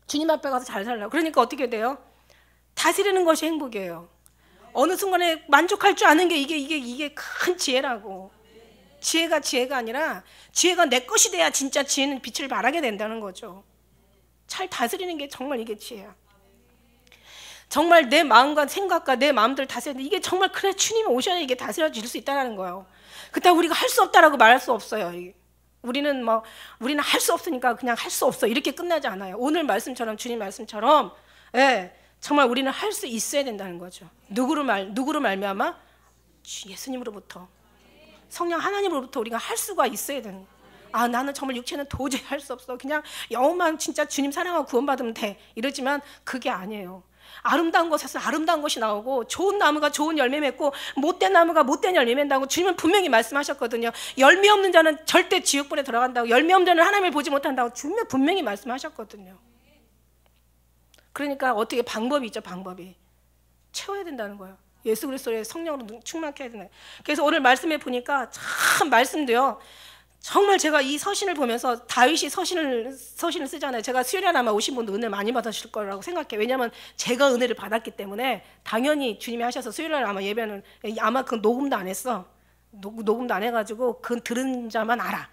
주님 앞에 가서 잘 살려고. 그러니까 어떻게 돼요? 다스리는 것이 행복이에요. 어느 순간에 만족할 줄 아는 게 이게 큰 지혜라고. 지혜가 아니라, 지혜가 내 것이 돼야 진짜 지혜는 빛을 발하게 된다는 거죠. 잘 다스리는 게 정말 이게 지혜야. 정말 내 마음과 생각과 내 마음들을 다스리는데, 이게 정말 그래 주님이 오셔야 이게 다스려질 수 있다는 거예요. 그렇다고 우리가 할 수 없다라고 말할 수 없어요. 우리는 할 수 없으니까 그냥 할 수 없어 이렇게 끝나지 않아요. 오늘 말씀처럼, 주님 말씀처럼, 정말 우리는 할 수 있어야 된다는 거죠. 누구로 말미암아? 예수님으로부터, 성령 하나님으로부터 우리가 할 수가 있어야 되는 거예요. 나는 정말 육체는 도저히 할 수 없어. 그냥 영혼만 진짜 주님 사랑하고 구원받으면 돼. 이러지만 그게 아니에요. 아름다운 것에서 아름다운 것이 나오고, 좋은 나무가 좋은 열매 맺고 못된 나무가 못된 열매 맺는다고 주님은 분명히 말씀하셨거든요. 열매 없는 자는 절대 지옥불에 들어간다고, 열매 없는 자는 하나님을 보지 못한다고 주님은 분명히 말씀하셨거든요. 그러니까 어떻게 방법이 있죠. 방법이 채워야 된다는 거예요. 예수 그리스도의 성령으로 충만케 해야 된다. 그래서 오늘 말씀에 보니까 참 말씀도요, 정말 제가 이 서신을 보면서, 다윗이 서신을 쓰잖아요. 제가 수요일에 아마 오신 분도 은혜를 많이 받으실 거라고 생각해요. 왜냐하면 제가 은혜를 받았기 때문에 당연히 주님이 하셔서 수요일에 아마 예배는 아마 그 녹음도 안 했어. 녹음도 안 해가지고 그 들은 자만 알아.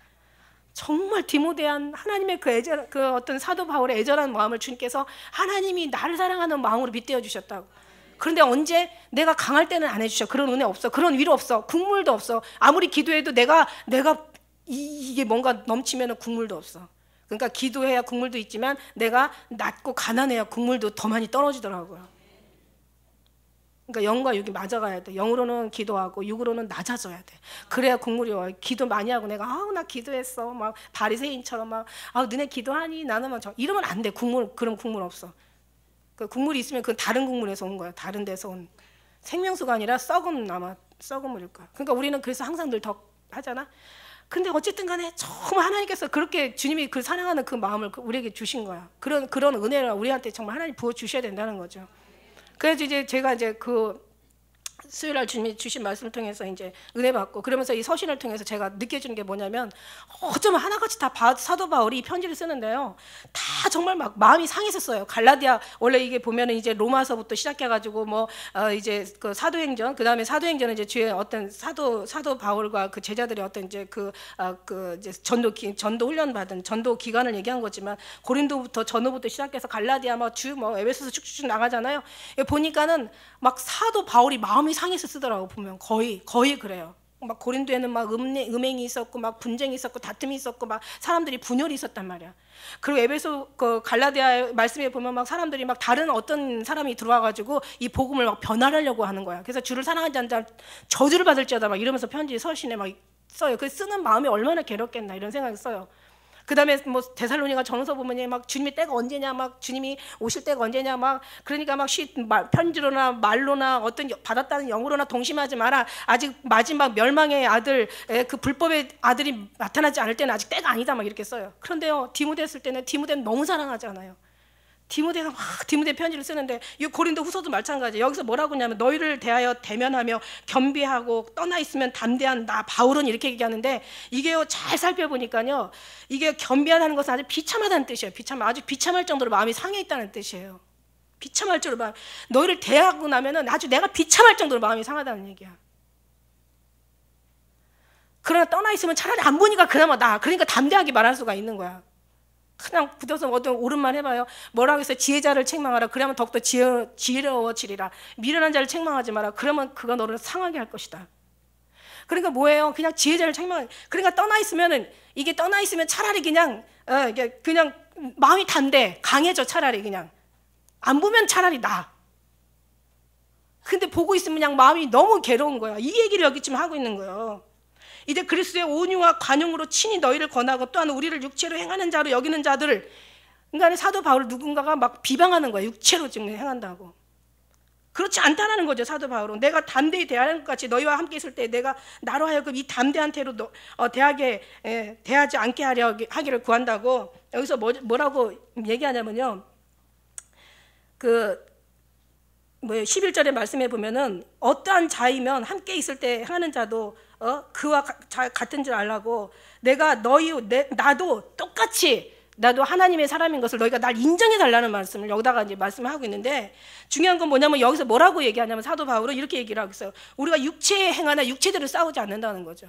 정말 디모데한 하나님의 그 어떤 사도 바울의 애절한 마음을 주님께서 하나님이 나를 사랑하는 마음으로 빗대어 주셨다고. 그런데 언제? 내가 강할 때는 안 해주셔. 그런 은혜 없어. 그런 위로 없어. 국물도 없어. 아무리 기도해도 내가 이게 뭔가 넘치면 국물도 없어. 그러니까 기도해야 국물도 있지만 내가 낮고 가난해야 국물도 더 많이 떨어지더라고요. 그러니까 영과 육이 맞아가야 돼. 영으로는 기도하고 육으로는 낮아져야 돼. 그래야 국물이 와요. 기도 많이 하고 내가 나 기도했어 막 바리새인처럼 막 너네 기도하니 나는 막 이러면 안 돼. 그런 국물 없어. 그 국물이 있으면 그건 다른 국물에서 온 거야. 다른 데서 온 생명수가 아니라 썩은 물일 거야. 그러니까 우리는 그래서 항상 늘 더 하잖아. 근데 어쨌든 간에 정말 하나님께서 그렇게 주님이 그 사랑하는 그 마음을 우리에게 주신 거야. 그런 은혜를 우리한테 정말 하나님 부어 주셔야 된다는 거죠. 그래서 이제 제가 그 수요일날 주님이 주신 말씀을 통해서 이제 은혜 받고, 그러면서 이 서신을 통해서 제가 느껴지는 게 뭐냐면, 어쩌면 하나같이 다 사도 바울이 이 편지를 쓰는데요, 다 정말 막 마음이 상했었어요. 갈라디아, 원래 이게 보면은 이제 로마서부터 시작해가지고 이제 그 사도행전, 그 다음에 사도행전은 이제 주의 어떤 사도 바울과 그 제자들의 어떤 이제 이제 전도 훈련 받은 전도 기간을 얘기한 거지만, 고린도부터 전후부터 시작해서 갈라디아 에베소서 쭉쭉 나가잖아요. 보니까는 막 사도 바울이 마음이 상해서 쓰더라고. 보면 거의 그래요. 막 고린도에는 막 음행이 있었고 막 분쟁이 있었고 다툼이 있었고 막 사람들이 분열이 있었단 말이야. 그리고 에베소 그 갈라디아 말씀에 보면 막 사람들이 막 다른 어떤 사람이 들어와가지고 이 복음을 막 변화하려고 하는 거야. 그래서 주를 사랑하지 않자 저주를 받을지어다 막 이러면서 편지 서신에 막 써요. 그 쓰는 마음이 얼마나 괴롭겠나 이런 생각을 써요. 그 다음에 뭐 데살로니가 전서 보면 막 주님이 때가 언제냐, 막 주님이 오실 때가 언제냐, 막 그러니까 막 편지로나 말로나 어떤 받았다는 영으로나 동심하지 마라. 아직 마지막 멸망의 아들, 그 불법의 아들이 나타나지 않을 때는 아직 때가 아니다, 막 이렇게 써요. 그런데요, 디모데 했을 때는 디모데는 너무 사랑하잖아요. 디모데가 막 디모데 편지를 쓰는데 이 고린도 후서도 마찬가지예요. 여기서 뭐라고 하냐면 너희를 대하여 대면하며 겸비하고 떠나 있으면 담대한 나 바울은 이렇게 얘기하는데 이게요 잘 살펴보니까요 이게 겸비하다는 것은 아주 비참하다는 뜻이에요. 아주 비참할 정도로 마음이 상해 있다는 뜻이에요. 비참할 정도로 너희를 대하고 나면은 아주 내가 비참할 정도로 마음이 상하다는 얘기야. 그러나 떠나 있으면 차라리 안 보니까 그나마 나. 그러니까 담대하게 말할 수가 있는 거야. 그냥 붙어서 어떤 옳은 말 해봐요. 뭐라고 해서 지혜자를 책망하라. 그러면 더욱더 지혜로워지리라. 미련한 자를 책망하지 마라. 그러면 그가 너를 상하게 할 것이다. 그러니까 뭐예요? 그냥 지혜자를 책망. 그러니까 떠나 있으면은 이게 떠나 있으면 차라리 그냥 마음이 단대 강해져. 차라리 그냥 안 보면 차라리 나. 근데 보고 있으면 그냥 마음이 너무 괴로운 거야. 이 얘기를 여기 지금 하고 있는 거예요. 이제 그리스도의 온유와 관용으로 친히 너희를 권하고 또한 우리를 육체로 행하는 자로 여기는 자들을, 그러니까 사도 바울을 누군가가 막 비방하는 거야. 육체로 지금 행한다고. 그렇지 않다라는 거죠. 사도 바울은 내가 담대히 대하는 것 같이 너희와 함께 있을 때 내가 나로 하여금 이 담대한 태로 대하지 않게 하기를 구한다고. 여기서 뭐라고 얘기하냐면요, 11절의 말씀에 보면은 어떠한 자이면 함께 있을 때 행하는 자도 그와 같은 줄 알라고. 나도 똑같이 나도 하나님의 사람인 것을 너희가 날 인정해 달라는 말씀을 여기다가 이제 말씀을 하고 있는데, 중요한 건 뭐냐면 여기서 뭐라고 얘기하냐면 사도 바울은 이렇게 얘기를 하고 있어요. 우리가 육체에 행하나 육체대로 싸우지 않는다는 거죠.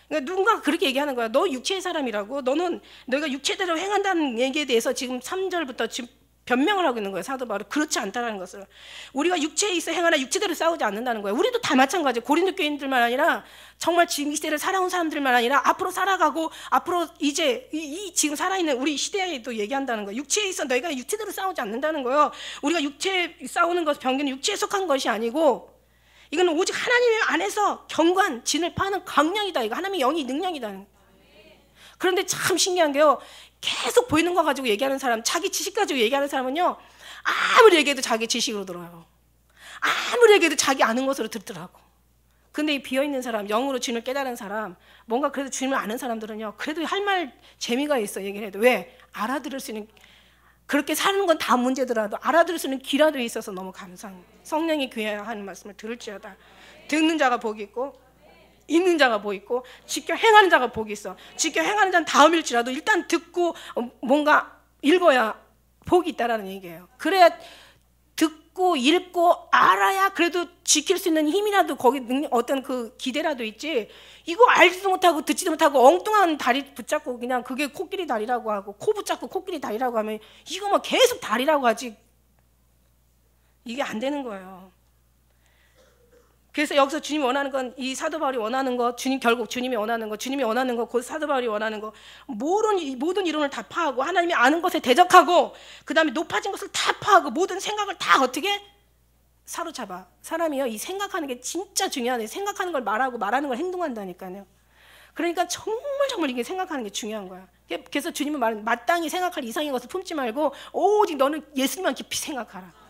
그러니까 누군가 그렇게 얘기하는 거야. 너 육체의 사람이라고. 너희가 육체대로 행한다는 얘기에 대해서 지금 3절부터 지금 변명을 하고 있는 거예요. 사도 바울은 그렇지 않다라는 것을. 우리가 육체에 있어 행하나 육체대로 싸우지 않는다는 거예요. 우리도 다 마찬가지예요. 고린도 교인들만 아니라 정말 지금 이 시대를 살아온 사람들만 아니라 앞으로 살아가고 앞으로 이제 이 지금 살아있는 우리 시대에도 얘기한다는 거예요. 육체에 있어 너희가 육체대로 싸우지 않는다는 거예요. 우리가 육체에 싸우는 것, 병기는 육체에 속한 것이 아니고 이거는 오직 하나님의 안에서 경관 진을 파는 강령이다. 이거 하나님의 영이 능력이다. 그런데 참 신기한 게요, 계속 보이는 거 가지고 얘기하는 사람, 자기 지식 가지고 얘기하는 사람은요, 아무리 얘기해도 자기 지식으로 들어요. 아무리 얘기해도 자기 아는 것으로 듣더라고. 근데 이 비어있는 사람, 영으로 주님을 깨달은 사람, 뭔가 그래도 주님을 아는 사람들은요, 그래도 할 말 재미가 있어. 얘기를 해도. 왜? 알아들을 수 있는, 그렇게 사는 건 다 문제더라도 알아들을 수 있는 귀라도 있어서 너무 감사해요. 성령이 귀해야 하는 말씀을 들을지어다. 듣는 자가 복이 있고 있는 자가 복이 있고 지켜 행하는 자가 복이 있어. 지켜 행하는 자는 다음일지라도 일단 듣고 뭔가 읽어야 복이 있다라는 얘기예요. 그래야 듣고 읽고 알아야 그래도 지킬 수 있는 힘이라도 거기 어떤 그 기대라도 있지. 이거 알지도 못하고 듣지도 못하고 엉뚱한 다리 붙잡고 그냥 그게 코끼리 다리라고 하고 코 붙잡고 코끼리 다리라고 하면 이거 뭐 계속 다리라고 하지. 이게 안 되는 거예요. 그래서 여기서 주님이 원하는 건, 이 사도 바울이 원하는 거, 결국 주님이 원하는 거, 곧 사도 바울이 원하는 거, 모든 이론을 다 파하고 하나님이 아는 것에 대적하고 그 다음에 높아진 것을 다 파하고 모든 생각을 다 어떻게 사로잡아. 사람이요, 이 생각하는 게 진짜 중요하네. 생각하는 걸 말하고 말하는 걸 행동한다니까요. 그러니까 정말 이게 생각하는 게 중요한 거야. 그래서 주님은 말은 마땅히 생각할 이상의 것을 품지 말고 오직 너는 예수님만 깊이 생각하라.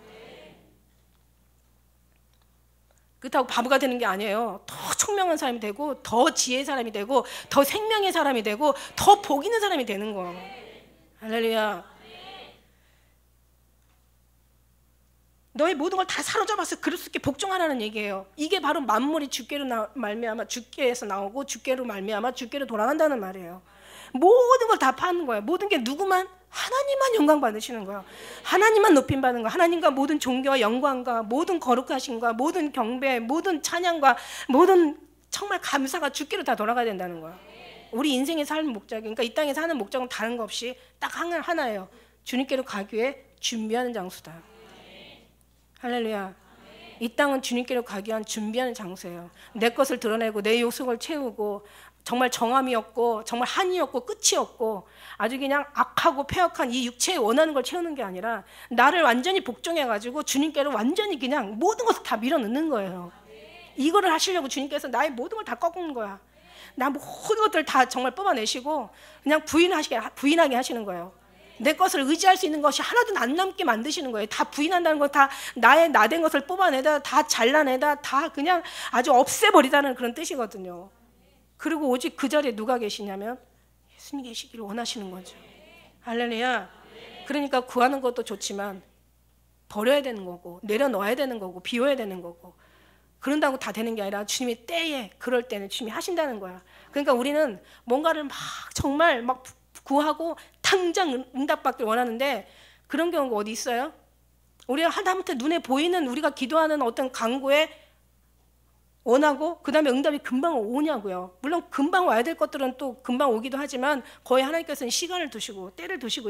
그렇다고 바보가 되는 게 아니에요. 더 총명한 사람이 되고 더 지혜의 사람이 되고 더 생명의 사람이 되고 더 복 있는 사람이 되는 거예요. 할렐루야. 너의 모든 걸 다 사로잡아서 그럴 수 있게 복종하라는 얘기예요. 이게 바로 만물이 주께로 말미암아 주께에서 나오고 주께로 말미암아 주께로 돌아간다는 말이에요. 모든 걸 다 파는 거예요. 모든 게 누구만? 하나님만 영광 받으시는 거예요. 하나님만 높임 받는 거예요. 하나님과 모든 존귀와 영광과 모든 거룩하심과 모든 경배, 모든 찬양과 모든 정말 감사가 주께로 다 돌아가야 된다는 거예요. 우리 인생의 삶 목적이, 그러니까 이 땅에 사는 목적은 다른 거 없이 딱 하나예요. 주님께로 가기 위해 준비하는 장소다. 할렐루야. 이 땅은 주님께로 가기 위한 준비하는 장소예요. 내 것을 드러내고 내 욕심을 채우고 정말 정함이었고 정말 한이었고 끝이었고 아주 그냥 악하고 폐역한 이 육체에 원하는 걸 채우는 게 아니라 나를 완전히 복종해가지고 주님께로 완전히 그냥 모든 것을 다 밀어넣는 거예요. 이거를 하시려고 주님께서 나의 모든 걸 다 꺾는 거야. 나 모든 것들 다 정말 뽑아내시고 그냥 부인하게 하시는 거예요. 내 것을 의지할 수 있는 것이 하나도 안 남게 만드시는 거예요. 다 부인한다는 거, 다 나의 나된 것을 뽑아내다, 다 잘라내다, 다 그냥 아주 없애버리다는 그런 뜻이거든요. 그리고 오직 그 자리에 누가 계시냐면 예수님이 계시기를 원하시는 거죠. 할렐루야. 그러니까 구하는 것도 좋지만 버려야 되는 거고 내려놓아야 되는 거고 비워야 되는 거고 그런다고 다 되는 게 아니라 주님이 때에 그럴 때는 주님이 하신다는 거야. 그러니까 우리는 뭔가를 막 정말 막 구하고 당장 응답받길 원하는데 그런 경우가 어디 있어요? 우리가 하다못해 눈에 보이는 우리가 기도하는 어떤 간구에 원하고 그 다음에 응답이 금방 오냐고요. 물론 금방 와야 될 것들은 또 금방 오기도 하지만 거의 하나님께서는 시간을 두시고 때를 두시고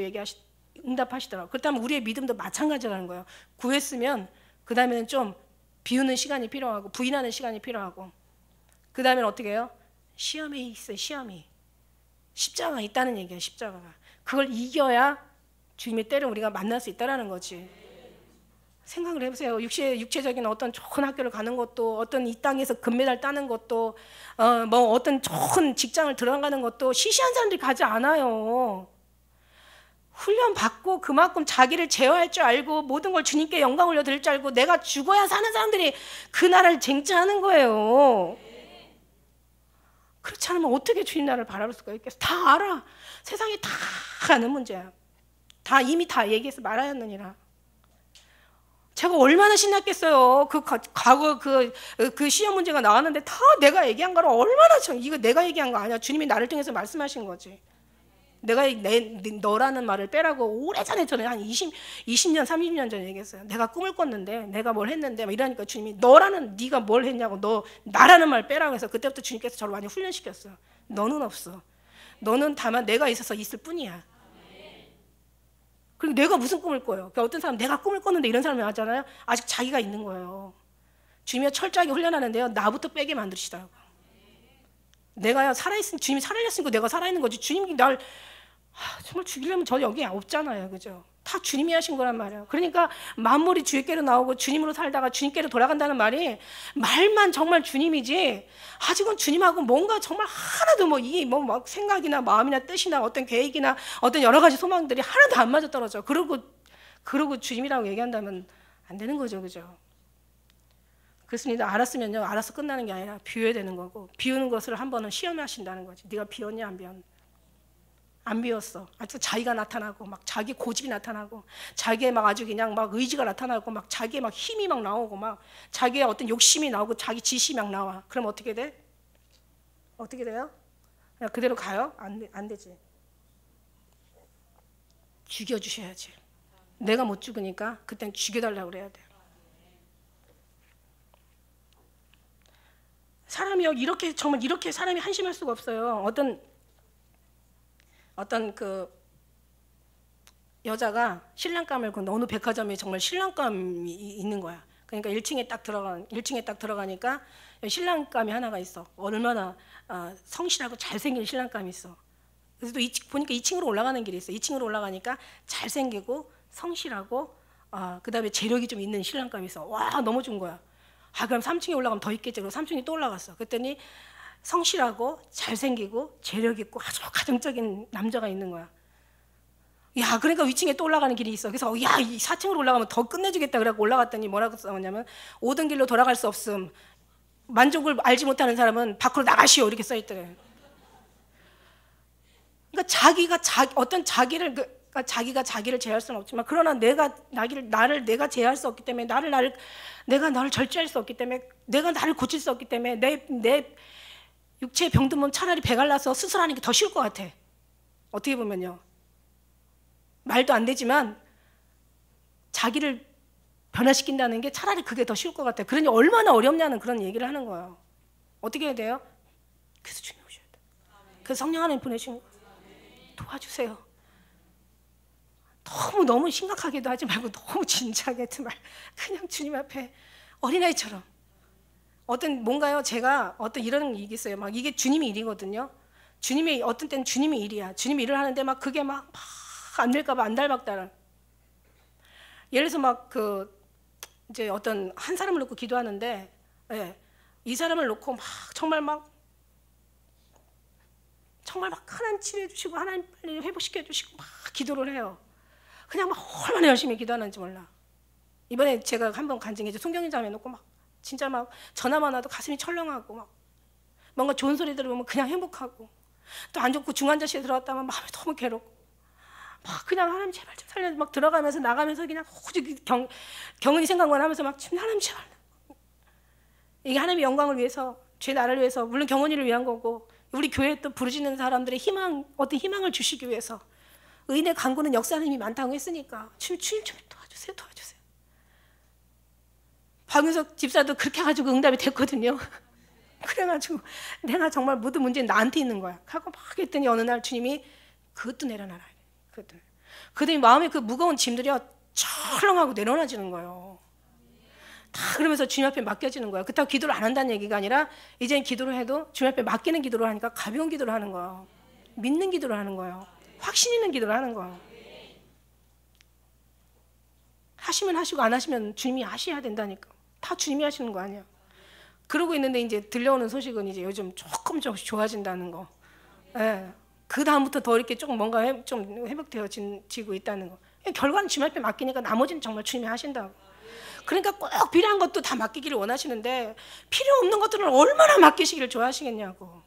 응답하시더라고요. 그렇다면 우리의 믿음도 마찬가지라는 거예요. 구했으면 그 다음에는 좀 비우는 시간이 필요하고 부인하는 시간이 필요하고 그 다음에는 어떻게 해요? 시험이 있어요. 시험이. 십자가가 있다는 얘기예요. 십자가가. 그걸 이겨야 주님의 때를 우리가 만날 수 있다는 거지. 생각을 해보세요. 육체적인 어떤 좋은 학교를 가는 것도 어떤 이 땅에서 금메달 따는 것도 뭐 어떤 좋은 직장을 들어가는 것도 시시한 사람들이 가지 않아요. 훈련 받고 그만큼 자기를 제어할 줄 알고 모든 걸 주님께 영광 올려드릴 줄 알고 내가 죽어야 사는 사람들이 그 나라를 쟁취하는 거예요. 그렇지 않으면 어떻게 주님 나라를 바라볼 수가 있겠어? 다 알아. 세상이 다 아는 문제야. 다 이미 다 얘기해서 말하였느니라. 제가 얼마나 신났겠어요. 그 과거 그 시험 문제가 나왔는데 다 내가 얘기한 거를 얼마나 이거 내가 얘기한 거 아니야. 주님이 나를 통해서 말씀하신 거지. 내가 너라는 말을 빼라고 오래전에 전에 한 20년 30년 전에 얘기했어요. 내가 꿈을 꿨는데 내가 뭘 했는데 막 이러니까 주님이 네가 뭘 했냐고 너 나라는 말 빼라고 해서 그때부터 주님께서 저를 많이 훈련시켰어요. 너는 없어. 너는 다만 내가 있어서 있을 뿐이야. 그리고 내가 무슨 꿈을 꿔요? 그러니까 어떤 사람 내가 꿈을 꿨는데 이런 사람이 하잖아요. 아직 자기가 있는 거예요. 주님이 철저하게 훈련하는데요. 나부터 빼게 만드시더라고요. 내가 살아있으면 주님이 살아있으니까 내가 살아있는 거지. 주님이 날 정말 죽이려면 저 여기 없잖아요. 그죠? 다 주님이 하신 거란 말이에요. 그러니까 만물이 주께로 나오고 주님으로 살다가 주님께로 돌아간다는 말이 말만 정말 주님이지 아직은 주님하고 뭔가 정말 하나도 뭐 이게 뭐 막 생각이나 마음이나 뜻이나 어떤 계획이나 어떤 여러 가지 소망들이 하나도 안 맞아 떨어져. 그러고 주님이라고 얘기한다면 안 되는 거죠. 그죠? 그렇습니다. 알았으면요. 알아서 끝나는 게 아니라 비워야 되는 거고 비우는 것을 한 번은 시험하신다는 거지. 네가 비웠냐 안 비웠냐. 안 비웠어. 아주 자기가 나타나고 막 자기 고집이 나타나고 자기의 막 아주 그냥 막 의지가 나타나고 막 자기의 막 힘이 막 나오고 막 자기의 어떤 욕심이 나오고 자기 지시 막 나와. 그럼 어떻게 돼? 어떻게 돼요? 그냥 그대로 가요? 안 되지. 죽여주셔야지. 내가 못 죽으니까 그땐 죽여달라고 그래야 돼. 사람이요 이렇게 정말 이렇게 사람이 한심할 수가 없어요. 어떤 그 여자가 신랑감을 그 어느 백화점에 정말 신랑감이 있는 거야. 그러니까 1층에 딱 들어가니까 신랑감이 하나가 있어. 얼마나 성실하고 잘생긴 신랑감이 있어. 그래서 또 보니까 2층으로 올라가는 길이 있어. 2층으로 올라가니까 잘생기고 성실하고 그다음에 재력이 좀 있는 신랑감이 있어. 와 너무 좋은 거야. 그럼 3층에 올라가면 더 있겠지. 그래서 3층에 또 올라갔어. 그랬더니 성실하고 잘생기고 재력 있고 아주 가정적인 남자가 있는 거야. 야, 그러니까 위층에 또 올라가는 길이 있어. 그래서 야, 이 4층으로 올라가면 더 끝내주겠다. 그래갖고 올라갔더니 뭐라고 써냐면 오던 길로 돌아갈 수 없음. 만족을 알지 못하는 사람은 밖으로 나가시오. 이렇게 써있더래. 그러니까 자기가 자기를 제어할 수는 없지만 그러나 나를 내가 제어할 수 없기 때문에 내가 나를 절제할 수 없기 때문에 내가 나를 고칠 수 없기 때문에 내 육체의 병든 차라리 배 갈라서 수술하는 게 더 쉬울 것 같아. 어떻게 보면요. 말도 안 되지만 자기를 변화시킨다는 게 차라리 그게 더 쉬울 것 같아. 그러니 얼마나 어렵냐는 그런 얘기를 하는 거예요. 어떻게 해야 돼요? 그래서 주님 오셔야 돼. 그래서 성령 하나님 보내신 거예요. 도와주세요. 너무 심각하게도 하지 말고 너무 진지하게 하지 말고 그냥 주님 앞에 어린아이처럼. 어떤 뭔가요? 제가 어떤 이런 일이 있어요. 막 이게 주님의 일이거든요. 주님의 어떤 때는 주님의 일이야. 주님이 일을 하는데 막 그게 막 안 될까봐 안달박달한. 예를 들어서 막 이제 어떤 한 사람을 놓고 기도하는데, 예, 이 사람을 놓고 막 정말 막 하나님 치료해 주시고 하나님 빨리 회복시켜 주시고 막 기도를 해요. 그냥 막 얼마나 열심히 기도하는지 몰라. 이번에 제가 한번 간증해 줘 송경인자매 놓고 막 진짜 막 전화만 와도 가슴이 철렁하고 막 뭔가 좋은 소리 들으면 그냥 행복하고 또 안 좋고 중환자실에 들어갔다면 마음이 너무 괴롭고 막 그냥 하나님 제발 좀 살려 막 들어가면서 나가면서 그냥 오직 경은이 생각만 하면서 막 하나님 제발. 이게 하나님의 영광을 위해서 제 나라를 위해서 물론 경은이를 위한 거고 우리 교회에 또 부르짖는 사람들의 희망 어떤 희망을 주시기 위해서 의인의 간구는 역사하는 힘이 많다고 했으니까 주님 좀 도와주세요. 박윤석 집사도 그렇게 해가지고 응답이 됐거든요. 그래가지고 내가 정말 모든 문제는 나한테 있는 거야 하고 막 했더니 어느 날 주님이 그것도 내려놔라. 그랬더니 마음에 그 무거운 짐들이 철렁하고 내려놔지는 거예요. 다 그러면서 주님 앞에 맡겨지는 거예요. 그렇다고 기도를 안 한다는 얘기가 아니라 이제는 기도를 해도 주님 앞에 맡기는 기도를 하니까 가벼운 기도를 하는 거예요. 믿는 기도를 하는 거예요. 확신 있는 기도를 하는 거예요. 하시면 하시고 안 하시면 주님이 하셔야 된다니까. 다 주님이 하시는 거 아니야. 그러고 있는데 이제 들려오는 소식은 이제 요즘 조금씩 좋아진다는 거. 예. 그 다음부터 더 이렇게 조금 뭔가 좀 회복되어지고 있다는 거. 결과는 주님 앞에 맡기니까 나머지는 정말 주님이 하신다고. 그러니까 꼭 필요한 것도 다 맡기기를 원하시는데 필요 없는 것들은 얼마나 맡기시기를 좋아하시겠냐고.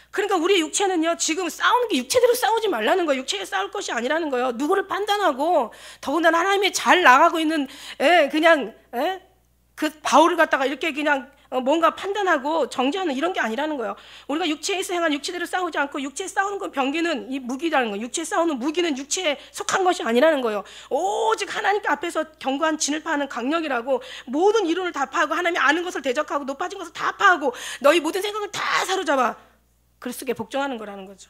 그러니까 우리의 육체는요 지금 싸우는 게 육체대로 싸우지 말라는 거예요. 육체에 싸울 것이 아니라는 거예요. 누구를 판단하고 더군다나 하나님의 잘 나가고 있는 그 바울을 갖다가 이렇게 그냥 뭔가 판단하고 정죄하는 이런 게 아니라는 거예요. 우리가 육체에서 행한 육체대로 싸우지 않고 육체에 싸우는 건 병기는 이 무기라는 거예요. 육체에 싸우는 무기는 육체에 속한 것이 아니라는 거예요. 오직 하나님께 앞에서 견고한 진을 파는 강력이라고 모든 이론을 다 파하고 하나님이 아는 것을 대적하고 높아진 것을 다 파하고 너희 모든 생각을 다 사로잡아 그리스도께 복종하는 거라는 거죠.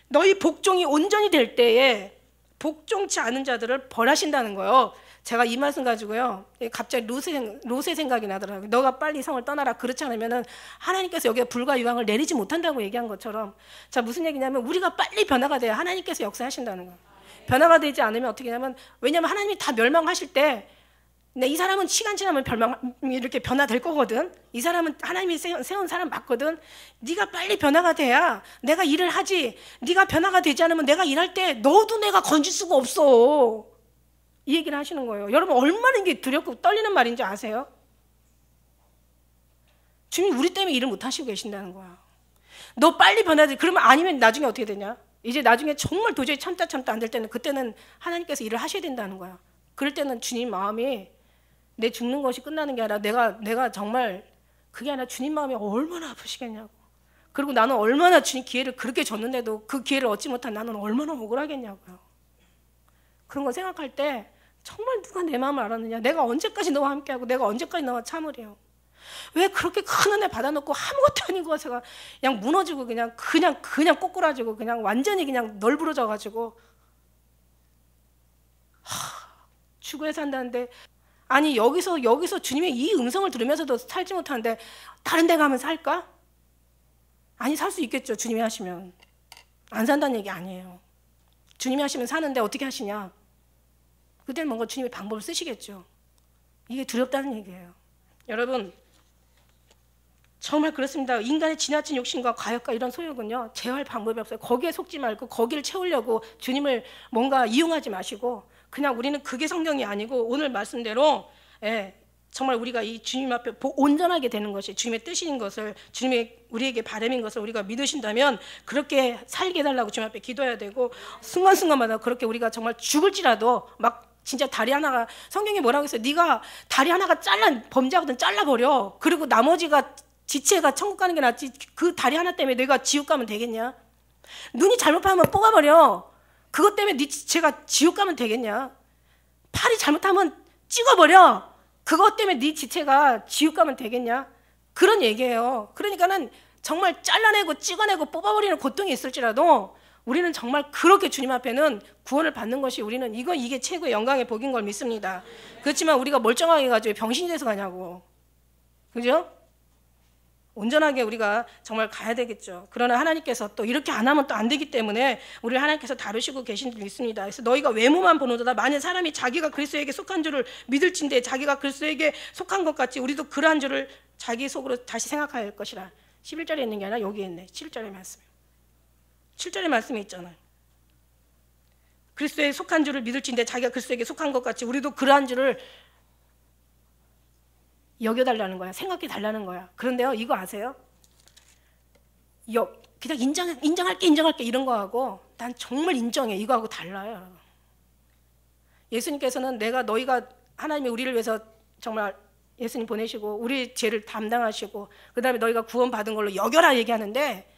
너희 복종이 온전히 될 때에 복종치 않은 자들을 벌하신다는 거예요. 제가 이 말씀 가지고요 갑자기 롯의 생각이 나더라고요. 너가 빨리 성을 떠나라. 그렇지 않으면 하나님께서 여기에 불과 유황을 내리지 못한다고 얘기한 것처럼 자 무슨 얘기냐면 우리가 빨리 변화가 돼야 하나님께서 역사하신다는 거예요. 변화가 되지 않으면 어떻게 하냐면 왜냐하면 하나님이 다 멸망하실 때 이 사람은 시간 지나면 이렇게 변화될 거거든. 이 사람은 하나님이 세운 사람 맞거든. 네가 빨리 변화가 돼야 내가 일을 하지. 네가 변화가 되지 않으면 내가 일할 때 너도 내가 건질 수가 없어. 이 얘기를 하시는 거예요. 여러분 얼마나 이게 두렵고 떨리는 말인지 아세요? 주님 우리 때문에 일을 못 하시고 계신다는 거야. 너 빨리 변화돼. 그러면 아니면 나중에 어떻게 되냐? 이제 나중에 정말 도저히 참다 안 될 때는 그때는 하나님께서 일을 하셔야 된다는 거야. 그럴 때는 주님 마음이 내 죽는 것이 끝나는 게 아니라 내가 정말 그게 아니라 주님 마음이 얼마나 아프시겠냐고. 그리고 나는 얼마나 주님 기회를 그렇게 줬는데도 그 기회를 얻지 못한 나는 얼마나 억울하겠냐고요. 그런 거 생각할 때 정말 누가 내 마음을 알았느냐. 내가 언제까지 너와 함께하고 내가 언제까지 너와 참으려. 왜 그렇게 큰 은혜 받아놓고 아무것도 아닌 것을 그냥 무너지고 그냥 꼬꾸라지고 그냥 완전히 그냥 널브러져가지고 죽어야 산다는데 아니 여기서 주님의 이 음성을 들으면서도 살지 못하는데 다른 데 가면 살까? 아니 살 수 있겠죠. 주님이 하시면. 안 산다는 얘기 아니에요. 주님이 하시면 사는데 어떻게 하시냐? 그때는 뭔가 주님의 방법을 쓰시겠죠. 이게 두렵다는 얘기예요. 여러분 정말 그렇습니다. 인간의 지나친 욕심과 과욕과 이런 소욕은요 제어할 방법이 없어요. 거기에 속지 말고 거기를 채우려고 주님을 뭔가 이용하지 마시고 그냥 우리는 그게 성경이 아니고 오늘 말씀대로 정말 우리가 이 주님 앞에 온전하게 되는 것이 주님의 뜻인 것을 주님의 우리에게 바람인 것을 우리가 믿으신다면 그렇게 살게 해달라고 주님 앞에 기도해야 되고 순간순간마다 그렇게 우리가 정말 죽을지라도 막 진짜 다리 하나가 성경에 뭐라고 했어요? 네가 다리 하나가 범죄하거든 잘라버려. 그리고 나머지가 지체가 천국 가는 게 낫지 그 다리 하나 때문에 내가 지옥 가면 되겠냐? 눈이 잘못하면 뽑아버려. 그것 때문에 네 지체가 지옥 가면 되겠냐? 팔이 잘못하면 찍어버려. 그것 때문에 네 지체가 지옥 가면 되겠냐? 그런 얘기예요. 그러니까는 정말 잘라내고 찍어내고 뽑아버리는 고통이 있을지라도 우리는 정말 그렇게 주님 앞에는 구원을 받는 것이 우리는 이게 최고의 영광의 복인 걸 믿습니다. 그렇지만 우리가 멀쩡하게 가지고 병신이 돼서 가냐고. 그죠? 온전하게 우리가 정말 가야 되겠죠. 그러나 하나님께서 또 이렇게 안 하면 또 안 되기 때문에 우리를 하나님께서 다루시고 계신 줄 믿습니다. 그래서 너희가 외모만 보노도다. 만일 사람이 자기가 그리스도에게 속한 줄을 믿을진데 자기가 그리스도에게 속한 것 같이 우리도 그러한 줄을 자기 속으로 다시 생각해야 할 것이라. 11절에 있는 게 아니라 여기에 있네. 7절의 말씀. 7절의 말씀이 있잖아요. 그리스도에 속한 줄을 믿을진데 자기가 그리스도에게 속한 것 같이 우리도 그러한 줄을 여겨달라는 거야. 생각해달라는 거야. 그런데요, 이거 아세요? 그냥 인정할게 이런 거하고 난 정말 인정해 이거하고 달라요. 예수님께서는 너희가 하나님이 우리를 위해서 정말 예수님 보내시고 우리 죄를 담당하시고 그 다음에 너희가 구원받은 걸로 여겨라 얘기하는데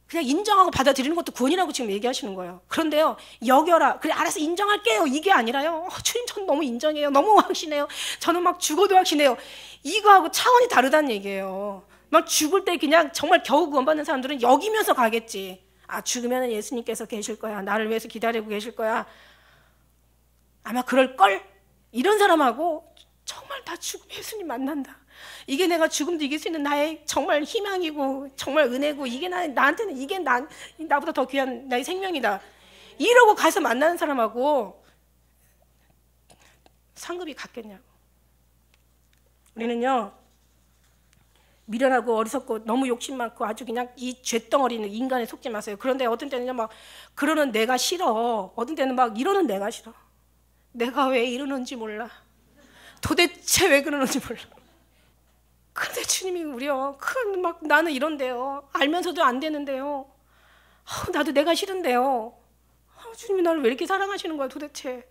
그냥 인정하고 받아들이는 것도 구원이라고 지금 얘기하시는 거예요. 그런데요, 여겨라. 그래, 알아서 인정할게요. 이게 아니라요. 주님, 전 너무 인정해요. 너무 확신해요. 저는 막 죽어도 확신해요. 이거하고 차원이 다르다는 얘기예요. 막 죽을 때 그냥 정말 겨우 구원받는 사람들은 여기면서 가겠지. 아, 죽으면 예수님께서 계실 거야. 나를 위해서 기다리고 계실 거야. 아마 그럴걸? 이런 사람하고 정말 다 죽으면 예수님 만난다. 이게 내가 죽음도 이길 수 있는 나의 정말 희망이고 정말 은혜고 이게 나한테는 이게 나보다 더 귀한 나의 생명이다. 이러고 가서 만나는 사람하고 상급이 같겠냐고. 우리는요, 미련하고 어리석고 너무 욕심 많고 아주 그냥 이 죄덩어리는 인간에 속지 마세요. 그런데 어떤 때는 막 그러는 내가 싫어. 어떤 때는 막 이러는 내가 싫어. 내가 왜 이러는지 몰라. 도대체 왜 그러는지 몰라. 근데 주님이 우리요, 막 나는 이런데요. 알면서도 안 되는데요. 나도 내가 싫은데요. 주님이 나를 왜 이렇게 사랑하시는 거야 도대체.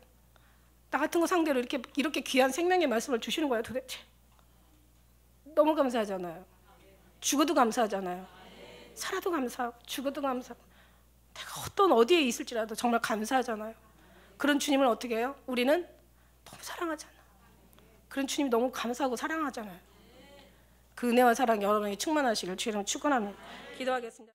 나 같은 거 상대로 이렇게 귀한 생명의 말씀을 주시는 거야 도대체. 너무 감사하잖아요. 죽어도 감사하잖아요. 살아도 감사하고 죽어도 감사하고 내가 어떤 어디에 있을지라도 정말 감사하잖아요. 그런 주님을 어떻게 해요? 우리는 너무 사랑하잖아. 그런 주님이 너무 감사하고 사랑하잖아요. 그 은혜와 사랑 여러분에게 충만하시길 주의 이름으로 축원합니다. 기도하겠습니다.